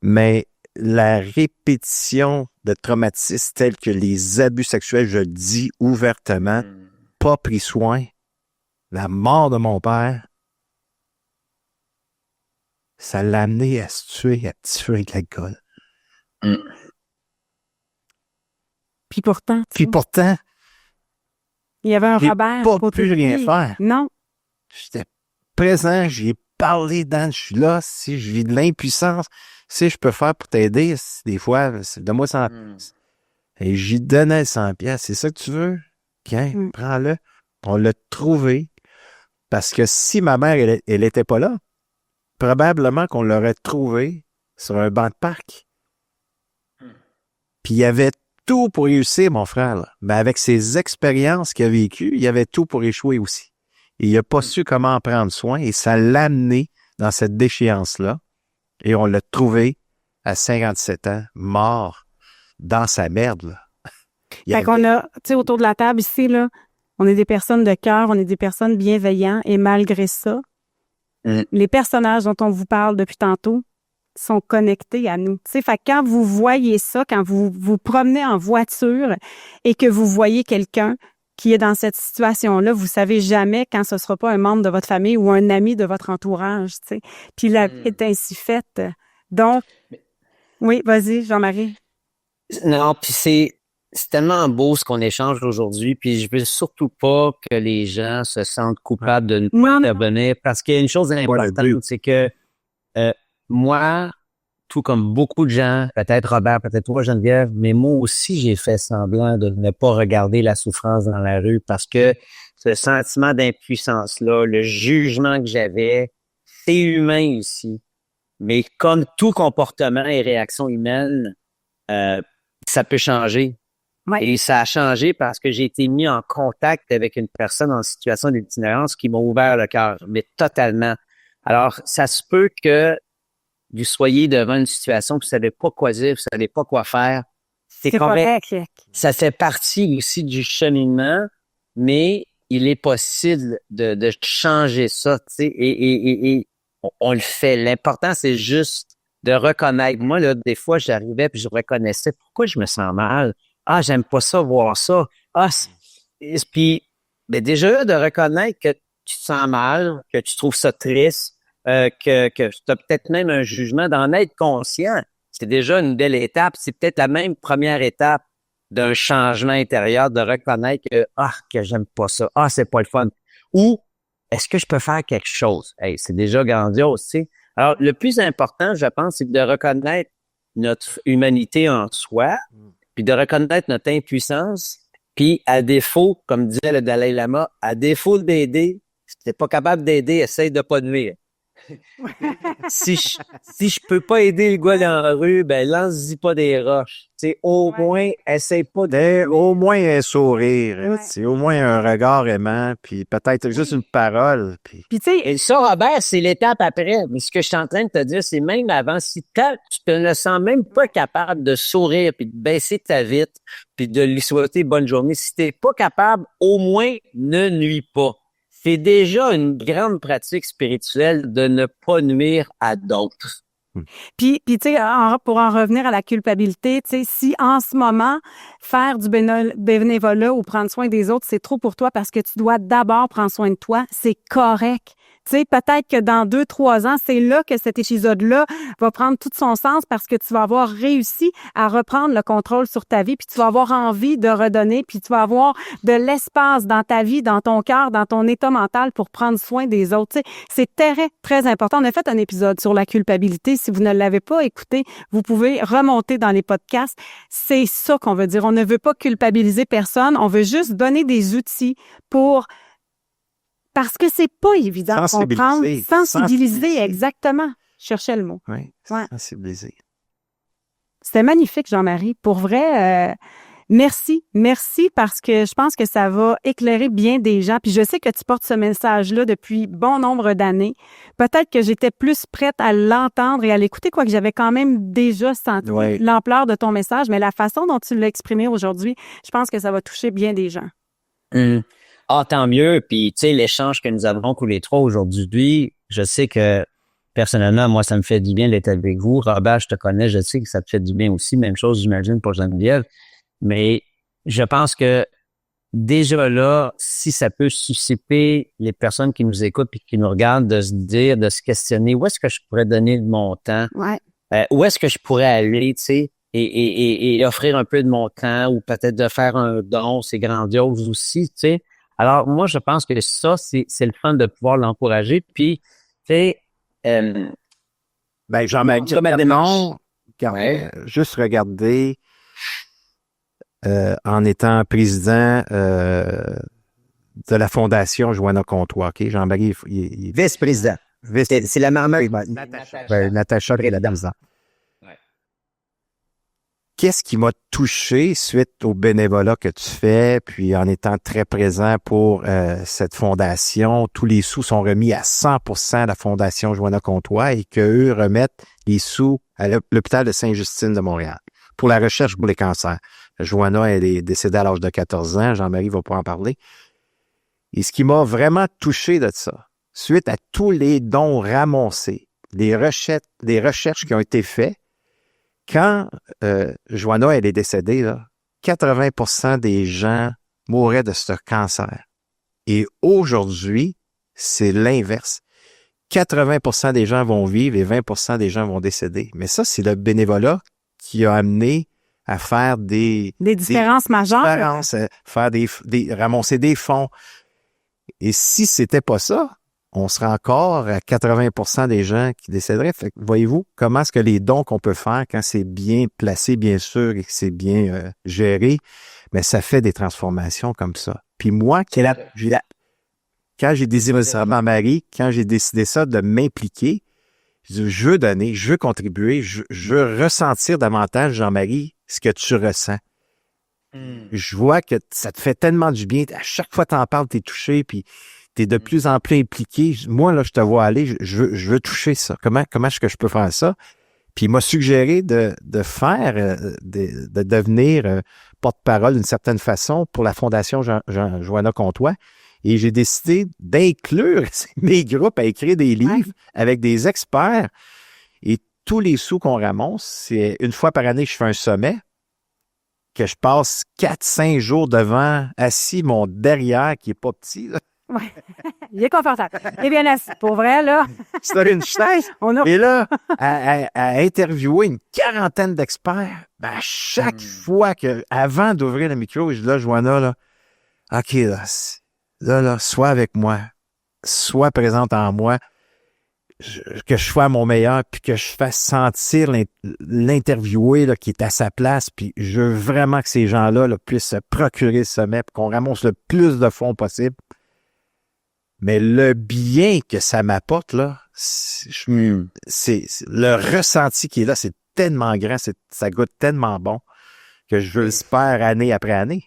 Mais la répétition de traumatismes tels que les abus sexuels, je le dis ouvertement, pas pris soin, la mort de mon père, ça l'a amené à se tuer, à petit feu avec l'alcool. Puis pourtant, il y avait un Robert. J'ai pas pu rien faire. Non. J'étais présent, j'y ai parlé, Dan, je suis là, si je vis de l'impuissance, si je peux faire pour t'aider, des fois, donne-moi 100 pièces. Et j'y donnais 100 pièces. C'est ça que tu veux? Tiens, prends-le. On l'a trouvé. Parce que si ma mère, elle était pas là, probablement qu'on l'aurait trouvé sur un banc de parc. Puis il y avait tout pour réussir, mon frère. Là. Mais avec ses expériences qu'il a vécues, il y avait tout pour échouer aussi. Et il n'a pas su comment en prendre soin et ça l'a amené dans cette déchéance-là. Et on l'a trouvé à 57 ans, mort dans sa merde. Là. Fait qu'on a, tu sais, autour de la table ici, là, on est des personnes de cœur, on est des personnes bienveillantes et malgré ça, les personnages dont on vous parle depuis tantôt sont connectés à nous. Tu sais, fait que quand vous voyez ça, quand vous vous promenez en voiture et que vous voyez quelqu'un qui est dans cette situation-là, vous savez jamais quand ce sera pas un membre de votre famille ou un ami de votre entourage, tu sais. Puis la vie est ainsi faite. Donc, oui, vas-y, Jean-Marie. Non, puis c'est tellement beau ce qu'on échange aujourd'hui, puis je veux surtout pas que les gens se sentent coupables de nous intervenir, parce qu'il y a une chose importante, c'est que moi, tout comme beaucoup de gens, peut-être Robert, peut-être toi Geneviève, mais moi aussi j'ai fait semblant de ne pas regarder la souffrance dans la rue parce que ce sentiment d'impuissance-là, le jugement que j'avais, c'est humain aussi. Mais comme tout comportement et réaction humaine, ça peut changer. Ouais. Et ça a changé parce que j'ai été mis en contact avec une personne en situation d'itinérance qui m'a ouvert le cœur, mais totalement. Alors, ça se peut que vous soyez devant une situation, vous savez pas quoi dire, vous savez pas quoi faire. C'est correct. Ça fait partie aussi du cheminement, mais il est possible de changer ça, tu sais, et on le fait. L'important, c'est juste de reconnaître. Moi, là, des fois, j'arrivais puis je reconnaissais pourquoi je me sens mal. Ah, j'aime pas ça, voir ça. Ah, puis, ben déjà, de reconnaître que tu te sens mal, que tu trouves ça triste, que tu as peut-être même un jugement, d'en être conscient. C'est déjà une belle étape. C'est peut-être la même première étape d'un changement intérieur, de reconnaître que j'aime pas ça. C'est pas le fun. Ou, est-ce que je peux faire quelque chose? Hey, c'est déjà grandiose, tu sais. Alors, le plus important, je pense, c'est de reconnaître notre humanité en soi, puis de reconnaître notre impuissance, puis à défaut, comme disait le Dalai Lama, à défaut d'aider, si t'es pas capable d'aider, essaye de pas nuire. si je peux pas aider le gars dans la rue, ben lance-y pas des roches. Tu sais, au moins, essaye pas de... Au moins un sourire, Ouais. c'est au moins un regard aimant, puis peut-être juste une parole. Puis... Puis tu sais, Et ça, Robert, c'est l'étape après. Mais ce que je suis en train de te dire, c'est même avant, si tu te ne sens même pas capable de sourire, puis de baisser ta vitre, puis de lui souhaiter bonne journée, si t'es pas capable, au moins, ne nuis pas. C'est déjà une grande pratique spirituelle de ne pas nuire à d'autres. Puis tu sais, pour en revenir à la culpabilité, tu sais, si en ce moment, faire du bénévolat ou prendre soin des autres, c'est trop pour toi parce que tu dois d'abord prendre soin de toi, c'est correct. Tu sais, peut-être que dans 2-3 ans, c'est là que cet épisode-là va prendre tout son sens parce que tu vas avoir réussi à reprendre le contrôle sur ta vie, puis tu vas avoir envie de redonner, puis tu vas avoir de l'espace dans ta vie, dans ton cœur, dans ton état mental pour prendre soin des autres. Tu sais, c'est très, très important. On a fait un épisode sur la culpabilité. Si vous ne l'avez pas écouté, vous pouvez remonter dans les podcasts. C'est ça qu'on veut dire. On ne veut pas culpabiliser personne. On veut juste donner des outils pour... Parce que c'est pas évident de comprendre. Sensibiliser, exactement. Je cherchais le mot. Oui, Ouais. sensibiliser. C'était magnifique, Jean-Marie. Pour vrai, merci parce que je pense que ça va éclairer bien des gens. Puis je sais que tu portes ce message-là depuis bon nombre d'années. Peut-être que j'étais plus prête à l'entendre et à l'écouter, quoique j'avais quand même déjà senti l'ampleur de ton message. Mais la façon dont tu l'as exprimé aujourd'hui, je pense que ça va toucher bien des gens. Tant mieux. Puis, tu sais, l'échange que nous avons tous les trois aujourd'hui, je sais que, personnellement, moi, ça me fait du bien d'être avec vous. Robert, je te connais, je sais que ça te fait du bien aussi. Même chose, j'imagine, pour Geneviève. Mais je pense que, déjà là, si ça peut susciter les personnes qui nous écoutent et qui nous regardent de se dire, de se questionner, où est-ce que je pourrais donner de mon temps? Ouais. Où est-ce que je pourrais aller, tu sais? Et offrir un peu de mon temps ou peut-être de faire un don, c'est grandiose aussi, tu sais. Alors, moi, je pense que ça, c'est le fun de pouvoir l'encourager. Puis, tu sais... Jean-Marie, juste regarder en étant président de la Fondation Joanna Comtois, OK? Jean-Marie, il est vice-président. C'est la maman. Natacha est la présidente. Qu'est-ce qui m'a touché suite au bénévolat que tu fais, puis en étant très présent pour cette fondation, tous les sous sont remis à 100% à la Fondation Joanna Comtois et qu'eux remettent les sous à l'hôpital de Sainte-Justine de Montréal pour la recherche pour les cancers. Joanna, elle est décédée à l'âge de 14 ans. Jean-Marie va pas en parler. Et ce qui m'a vraiment touché de ça, suite à tous les dons ramassés, des recherches qui ont été faites, quand Joanna, elle est décédée, là, 80% des gens mouraient de ce cancer. Et aujourd'hui, c'est l'inverse. 80% des gens vont vivre et 20% des gens vont décéder. Mais ça, c'est le bénévolat qui a amené à faire des différences majeures. Ramasser des fonds. Et si c'était pas ça, on serait encore à 80% des gens qui décéderaient. Fait que, voyez-vous, comment est-ce que les dons qu'on peut faire quand c'est bien placé, bien sûr, et que c'est bien géré, mais ça fait des transformations comme ça. Puis moi, quand j'ai décidé ça, ma Marie, quand j'ai décidé ça de m'impliquer, je veux donner, je veux contribuer, je veux ressentir davantage, Jean-Marie, ce que tu ressens. Je vois que ça te fait tellement du bien. À chaque fois que tu en parles, tu es touché, puis tu es de plus en plus impliqué. Moi, là, je te vois aller, je veux toucher ça. Comment est-ce que je peux faire ça? Puis il m'a suggéré de devenir porte-parole d'une certaine façon pour la Fondation Joanna Comtois. Et j'ai décidé d'inclure mes groupes à écrire des livres avec des experts. Et tous les sous qu'on ramasse, c'est une fois par année, je fais un sommet que je passe 4-5 jours devant, assis, mon derrière qui est pas petit, là. Ouais. Il est confortable. Eh bien, assis. Pour vrai, là. C'est une chaise. On a... Et là, à interviewer une quarantaine d'experts, ben, chaque fois avant d'ouvrir le micro, je dis là, Joanna, là, OK, là, sois avec moi. Sois présente en moi. Que je sois à mon meilleur, puis que je fasse sentir l'interviewé là, qui est à sa place, puis je veux vraiment que ces gens-là là, puissent se procurer ce sommet, puis qu'on ramasse le plus de fonds possible. Mais le bien que ça m'apporte, là, c'est le ressenti qui est là, c'est tellement grand, ça goûte tellement bon que je le spère année après année.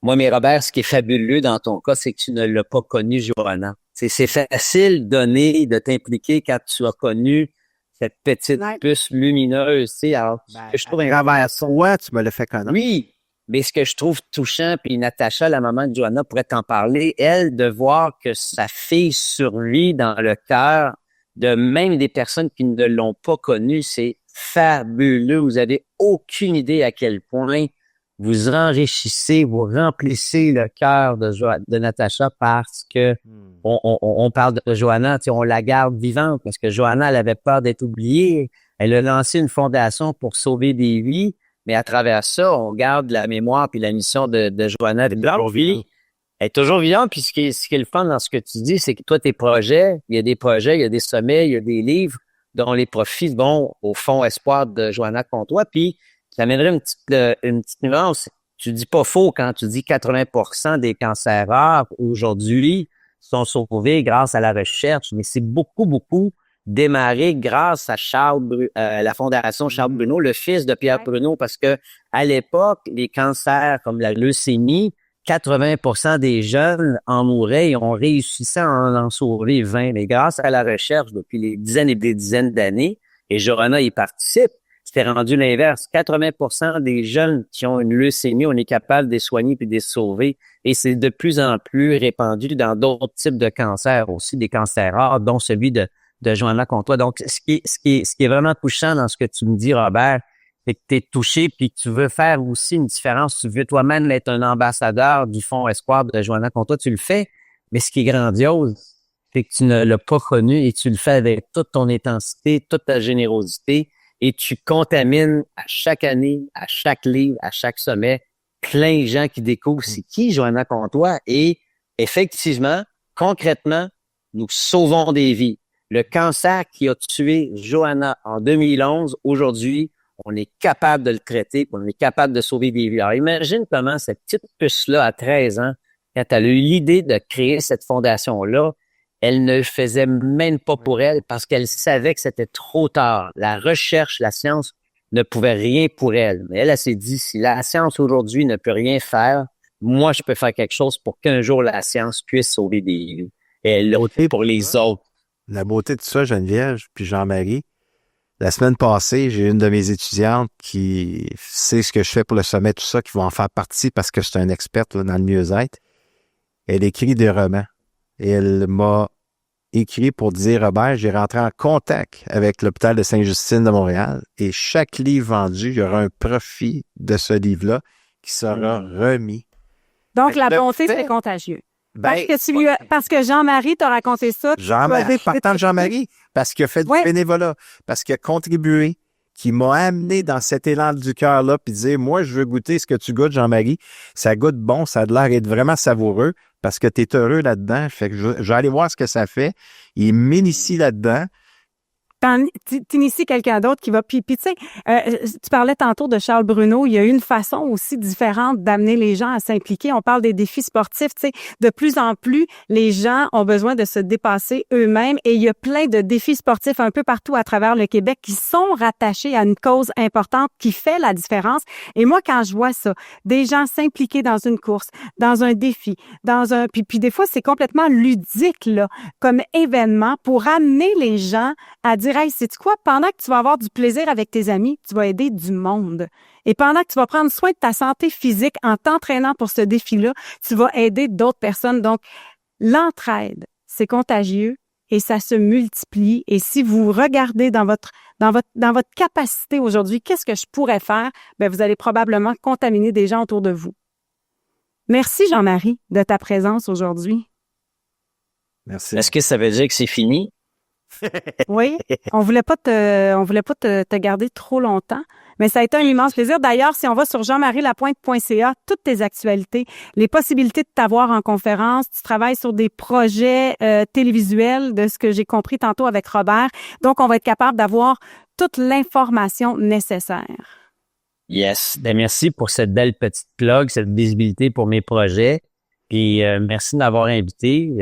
Moi, mais Robert, ce qui est fabuleux dans ton cas, c'est que tu ne l'as pas connu, Joanna. C'est facile de t'impliquer quand tu as connu cette petite puce lumineuse, tu sais. Alors, je trouve travers toi, tu me le fais connaître. Oui, mais ce que je trouve touchant, puis Natacha, la maman de Joanna, pourrait t'en parler, elle, de voir que sa fille survit dans le cœur de même des personnes qui ne l'ont pas connue, c'est fabuleux. Vous avez aucune idée à quel point vous enrichissez, vous remplissez le cœur de Natacha parce que on parle de Joanna, tu sais, on la garde vivante parce que Joanna, elle avait peur d'être oubliée. Elle a lancé une fondation pour sauver des vies, mais à travers ça, on garde la mémoire puis la mission de Joanna. Elle est toujours vivante, puis ce qui est le fun dans ce que tu dis, c'est que toi, tes projets, il y a des projets, il y a des sommets, il y a des livres dont les profits vont au Fonds Espoir de Joanna Comtois, puis j'amènerais une petite nuance. Tu dis pas faux quand tu dis 80% des cancers rares aujourd'hui sont sauvés grâce à la recherche, mais c'est beaucoup démarré grâce à la Fondation Charles Bruno, le fils de Pierre Bruno, parce que à l'époque, les cancers comme la leucémie, 80% des jeunes en mouraient et on réussissait à en sauver 20. Mais grâce à la recherche depuis des dizaines et des dizaines d'années, et Joanna y participe, c'était rendu l'inverse. 80% des jeunes qui ont une leucémie, on est capable de les soigner puis de les sauver. Et c'est de plus en plus répandu dans d'autres types de cancers aussi, des cancers rares, dont celui de Joanna Comtois. Donc, ce qui est vraiment touchant dans ce que tu me dis, Robert, c'est que tu es touché puis que tu veux faire aussi une différence. Tu veux toi-même être un ambassadeur du Fonds Espoir de Joanna Comtois. Tu le fais. Mais ce qui est grandiose, c'est que tu ne l'as pas connu et tu le fais avec toute ton intensité, toute ta générosité. Et tu contamines à chaque année, à chaque livre, à chaque sommet, plein de gens qui découvrent c'est qui Joanna Comtois. Et effectivement, concrètement, nous sauvons des vies. Le cancer qui a tué Joanna en 2011, aujourd'hui, on est capable de le traiter, on est capable de sauver des vies. Alors imagine comment cette petite puce-là, à 13 ans, quand elle a eu l'idée de créer cette fondation-là, elle ne le faisait même pas pour elle parce qu'elle savait que c'était trop tard. La recherche, la science ne pouvait rien pour elle. Mais elle s'est dit, si la science aujourd'hui ne peut rien faire, moi, je peux faire quelque chose pour qu'un jour la science puisse sauver des vies. Et elle l'a fait pour les autres. La beauté de ça, Geneviève, puis Jean-Marie, la semaine passée, j'ai une de mes étudiantes qui sait ce que je fais pour le sommet, tout ça, qui va en faire partie parce que c'est un expert là, dans le mieux-être. Elle écrit des romans. Et elle m'a écrit pour dire, Robert, j'ai rentré en contact avec l'hôpital de Sainte-Justine de Montréal et chaque livre vendu, il y aura un profit de ce livre-là qui sera remis. Donc, la bonté, c'est contagieux. Parce que Jean-Marie t'a raconté ça. Jean-Marie, partant de Jean-Marie, parce qu'il a fait du bénévolat, parce qu'il a contribué, qui m'a amené dans cet élan du cœur-là, puis dire, moi, je veux goûter ce que tu goûtes, Jean-Marie. Ça goûte bon, ça a l'air d'être vraiment savoureux, parce que tu es heureux là-dedans. Fait que je vais aller voir ce que ça fait. Il m'initie là-dedans. T'inities quelqu'un d'autre qui va... Puis tu sais, tu parlais tantôt de Charles Bruno. Il y a une façon aussi différente d'amener les gens à s'impliquer. On parle des défis sportifs. Tu sais, de plus en plus, les gens ont besoin de se dépasser eux-mêmes. Et il y a plein de défis sportifs un peu partout à travers le Québec qui sont rattachés à une cause importante qui fait la différence. Et moi, quand je vois ça, des gens s'impliquer dans une course, dans un défi, dans un... Puis des fois, c'est complètement ludique, là, comme événement pour amener les gens à dire, hey, sais-tu quoi? Pendant que tu vas avoir du plaisir avec tes amis, tu vas aider du monde. Et pendant que tu vas prendre soin de ta santé physique en t'entraînant pour ce défi-là, tu vas aider d'autres personnes. Donc, l'entraide, c'est contagieux et ça se multiplie. Et si vous regardez dans votre capacité aujourd'hui, qu'est-ce que je pourrais faire? Bien, vous allez probablement contaminer des gens autour de vous. Merci, Jean-Marie, de ta présence aujourd'hui. Merci. Est-ce que ça veut dire que c'est fini? Oui, on voulait pas te garder trop longtemps, mais ça a été un immense plaisir. D'ailleurs, si on va sur jeanmarielapointe.ca, toutes tes actualités, les possibilités de t'avoir en conférence, tu travailles sur des projets télévisuels, de ce que j'ai compris tantôt avec Robert. Donc, on va être capable d'avoir toute l'information nécessaire. Yes. Ben, merci pour cette belle petite plug, cette visibilité pour mes projets. Puis merci de m'avoir invité.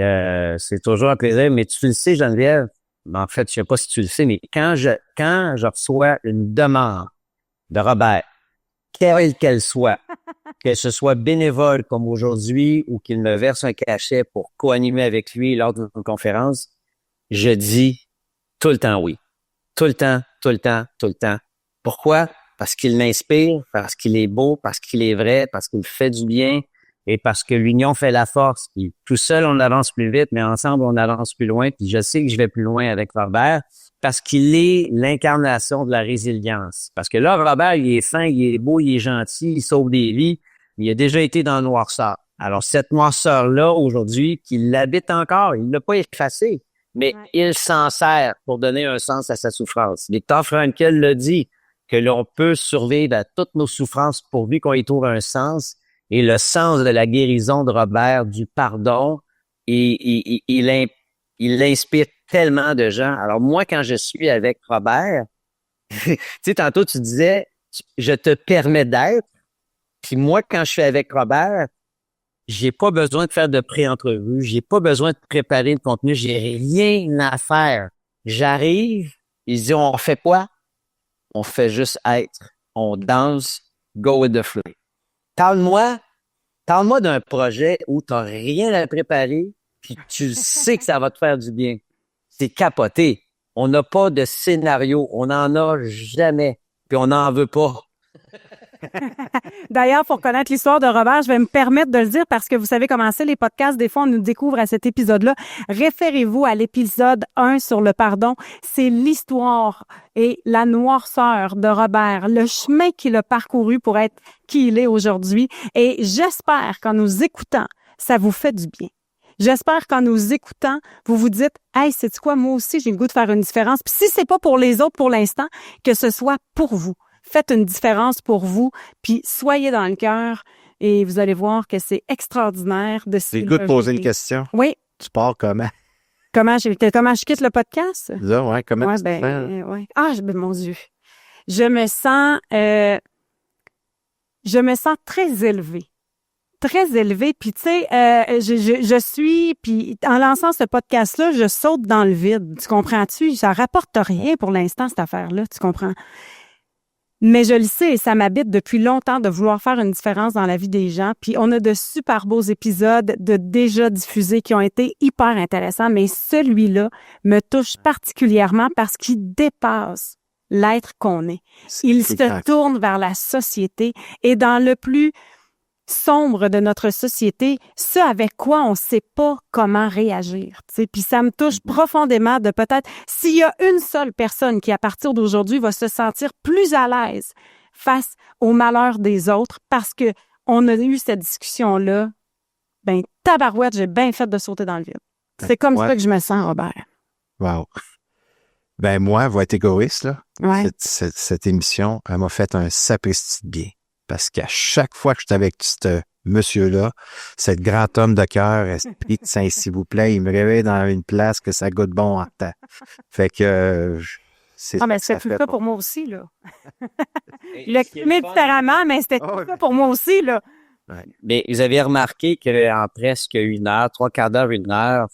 C'est toujours un plaisir. Mais tu le sais, Geneviève, en fait, je sais pas si tu le sais, mais quand je reçois une demande de Robert, quelle qu'elle soit, que ce soit bénévole comme aujourd'hui ou qu'il me verse un cachet pour co-animer avec lui lors d'une conférence, je dis tout le temps oui. Tout le temps, tout le temps, tout le temps. Pourquoi? Parce qu'il m'inspire, parce qu'il est beau, parce qu'il est vrai, parce qu'il fait du bien et parce que l'union fait la force. Puis tout seul, on avance plus vite, mais ensemble, on avance plus loin. Puis je sais que je vais plus loin avec Robert parce qu'il est l'incarnation de la résilience. Parce que là, Robert, il est fin, il est beau, il est gentil, il sauve des vies. Il a déjà été dans le noirceur. Alors, cette noirceur-là, aujourd'hui, qu'il l'habite encore, il ne l'a pas effacé, mais il s'en sert pour donner un sens à sa souffrance. Viktor Frankl l'a dit, que l'on peut survivre à toutes nos souffrances pourvu qu'on y trouve un sens. Et le sens de la guérison de Robert, du pardon, il inspire tellement de gens. Alors moi, quand je suis avec Robert, tu sais, tantôt tu disais, je te permets d'être. Puis moi, quand je suis avec Robert, j'ai pas besoin de faire de pré-entrevue, j'ai pas besoin de préparer le contenu, j'ai rien à faire. J'arrive, il dit, on fait quoi? On fait juste être. On danse, go with the flow. Parle-moi d'un projet où tu n'as rien à préparer puis tu sais que ça va te faire du bien. C'est capoté. On n'a pas de scénario. On n'en a jamais. Puis on n'en veut pas. D'ailleurs, pour connaître l'histoire de Robert, je vais me permettre de le dire parce que vous savez comment c'est les podcasts. Des fois, on nous découvre à cet épisode-là. Référez-vous à l'épisode 1 sur le pardon. C'est l'histoire et la noirceur de Robert, le chemin qu'il a parcouru pour être qui il est aujourd'hui. Et j'espère qu'en nous écoutant, ça vous fait du bien. J'espère qu'en nous écoutant, vous vous dites « Hey, c'est quoi, moi aussi, j'ai le goût de faire une différence. » Puis si c'est pas pour les autres pour l'instant, que ce soit pour vous. Faites une différence pour vous, puis soyez dans le cœur et vous allez voir que c'est extraordinaire de J'ai le goût de poser une question. Oui. Tu pars comment? Comment je quitte le podcast? Là, ouais, comment ouais, tu te sens? Ouais. Ah, mon Dieu. Je me sens très élevée. Très élevée. Puis, tu sais, je suis... Puis, en lançant ce podcast-là, je saute dans le vide. Tu comprends-tu? Ça rapporte rien pour l'instant, cette affaire-là. Tu comprends? Mais je le sais, ça m'habite depuis longtemps de vouloir faire une différence dans la vie des gens. Puis on a de super beaux épisodes de déjà diffusés qui ont été hyper intéressants, mais celui-là me touche particulièrement parce qu'il dépasse l'être qu'on est. Il se tourne vers la société et dans le plus sombre de notre société, ce avec quoi on ne sait pas comment réagir. Tu sais. Puis ça me touche profondément de peut-être, s'il y a une seule personne qui, à partir d'aujourd'hui, va se sentir plus à l'aise face au malheur des autres parce que on a eu cette discussion-là, ben tabarouette, j'ai bien fait de sauter dans le vide. C'est comme ça que je me sens, Robert. Wow. Ben moi, va être égoïste, là. Ouais. Cette émission, elle m'a fait un sapristi de bien. Parce qu'à chaque fois que je suis avec ce monsieur-là, cet grand homme de cœur, esprit de saint, s'il vous plaît, il me réveille dans une place que ça goûte bon en temps. Fait que c'est mais c'était tout ça pour moi aussi, là. Je l'ai exprimé différemment, mais c'était tout ça pour moi aussi, là. Ouais. Mais vous avez remarqué qu'en presque 1 heure, 3/4 d'heure, 1 heure,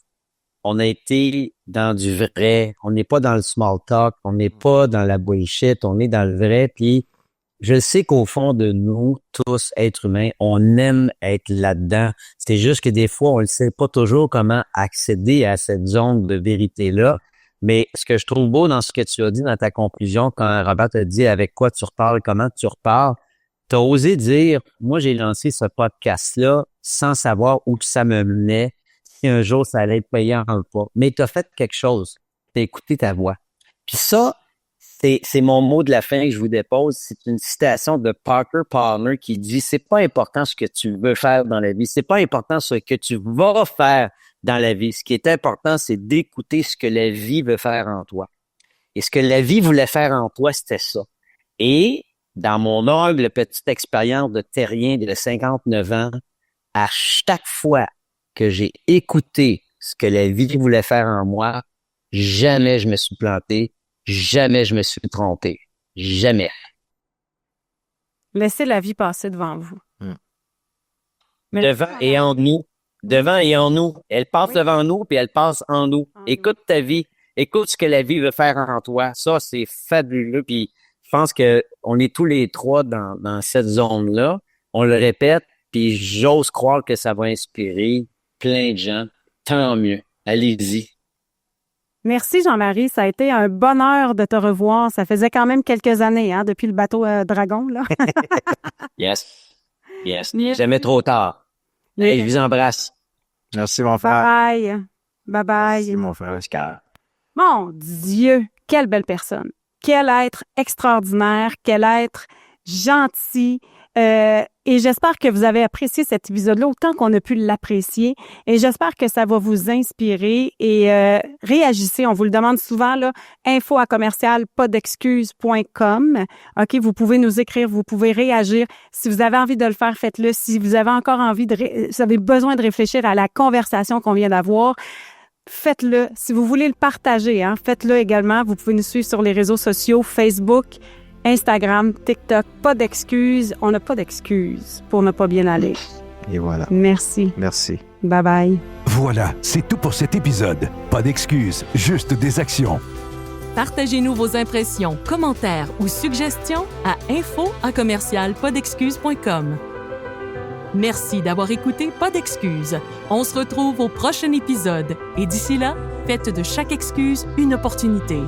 on a été dans du vrai. On n'est pas dans le small talk, on n'est pas dans la bullshit, on est dans le vrai, puis je sais qu'au fond de nous, tous, êtres humains, on aime être là-dedans. C'est juste que des fois, on ne sait pas toujours comment accéder à cette zone de vérité-là. Mais ce que je trouve beau dans ce que tu as dit dans ta conclusion, quand Robert t'a dit avec quoi tu reparles, comment tu reparles, tu as osé dire, moi, j'ai lancé ce podcast-là sans savoir où ça me menait, si un jour ça allait être payant ou pas. Mais tu as fait quelque chose. Tu as écouté ta voix. Puis ça, c'est mon mot de la fin que je vous dépose. C'est une citation de Parker Palmer qui dit « C'est pas important ce que tu veux faire dans la vie. C'est pas important ce que tu vas faire. dans la vie. Ce qui est important, c'est d'écouter ce que la vie veut faire en toi. Et ce que la vie voulait faire en toi, c'était ça. Et dans mon humble petite expérience de terrien de 59 ans, à chaque fois que j'ai écouté ce que la vie voulait faire en moi, jamais je me suis planté, jamais je me suis trompé. Jamais. Laissez la vie passer devant vous. Mais Devant et en nous. Devant et en nous. Elle passe devant nous, puis elle passe en nous. Écoute ta vie. Écoute ce que la vie veut faire en toi. Ça, c'est fabuleux. Puis je pense que on est tous les trois dans cette zone-là. On le répète, puis j'ose croire que ça va inspirer plein de gens. Tant mieux. Allez-y. Merci Jean-Marie, ça a été un bonheur de te revoir. Ça faisait quand même quelques années, hein, depuis le bateau Dragon, là. Yes. Merci. Jamais trop tard. Hey, je vous embrasse. Merci, mon frère. Bye bye. Merci, mon frère. Oscar. Mon Dieu, quelle belle personne. Quel être extraordinaire, quel être gentil. Et j'espère que vous avez apprécié cet épisode-là autant qu'on a pu l'apprécier. Et j'espère que ça va vous inspirer. Et réagissez, on vous le demande souvent, là, info@commercial-pas-d'excuses.com. OK, vous pouvez nous écrire, vous pouvez réagir. Si vous avez envie de le faire, faites-le. Si vous avez encore envie vous avez besoin de réfléchir à la conversation qu'on vient d'avoir, faites-le. Si vous voulez le partager, hein, faites-le également. Vous pouvez nous suivre sur les réseaux sociaux, Facebook, Instagram, TikTok. Pas d'excuses. On n'a pas d'excuses pour ne pas bien aller. Et voilà. Merci. Merci. Bye bye. Voilà, c'est tout pour cet épisode. Pas d'excuses, juste des actions. Partagez-nous vos impressions, commentaires ou suggestions à info@commercial-pas-d'excuses.com. Merci d'avoir écouté Pas d'excuses. On se retrouve au prochain épisode et d'ici là, faites de chaque excuse une opportunité.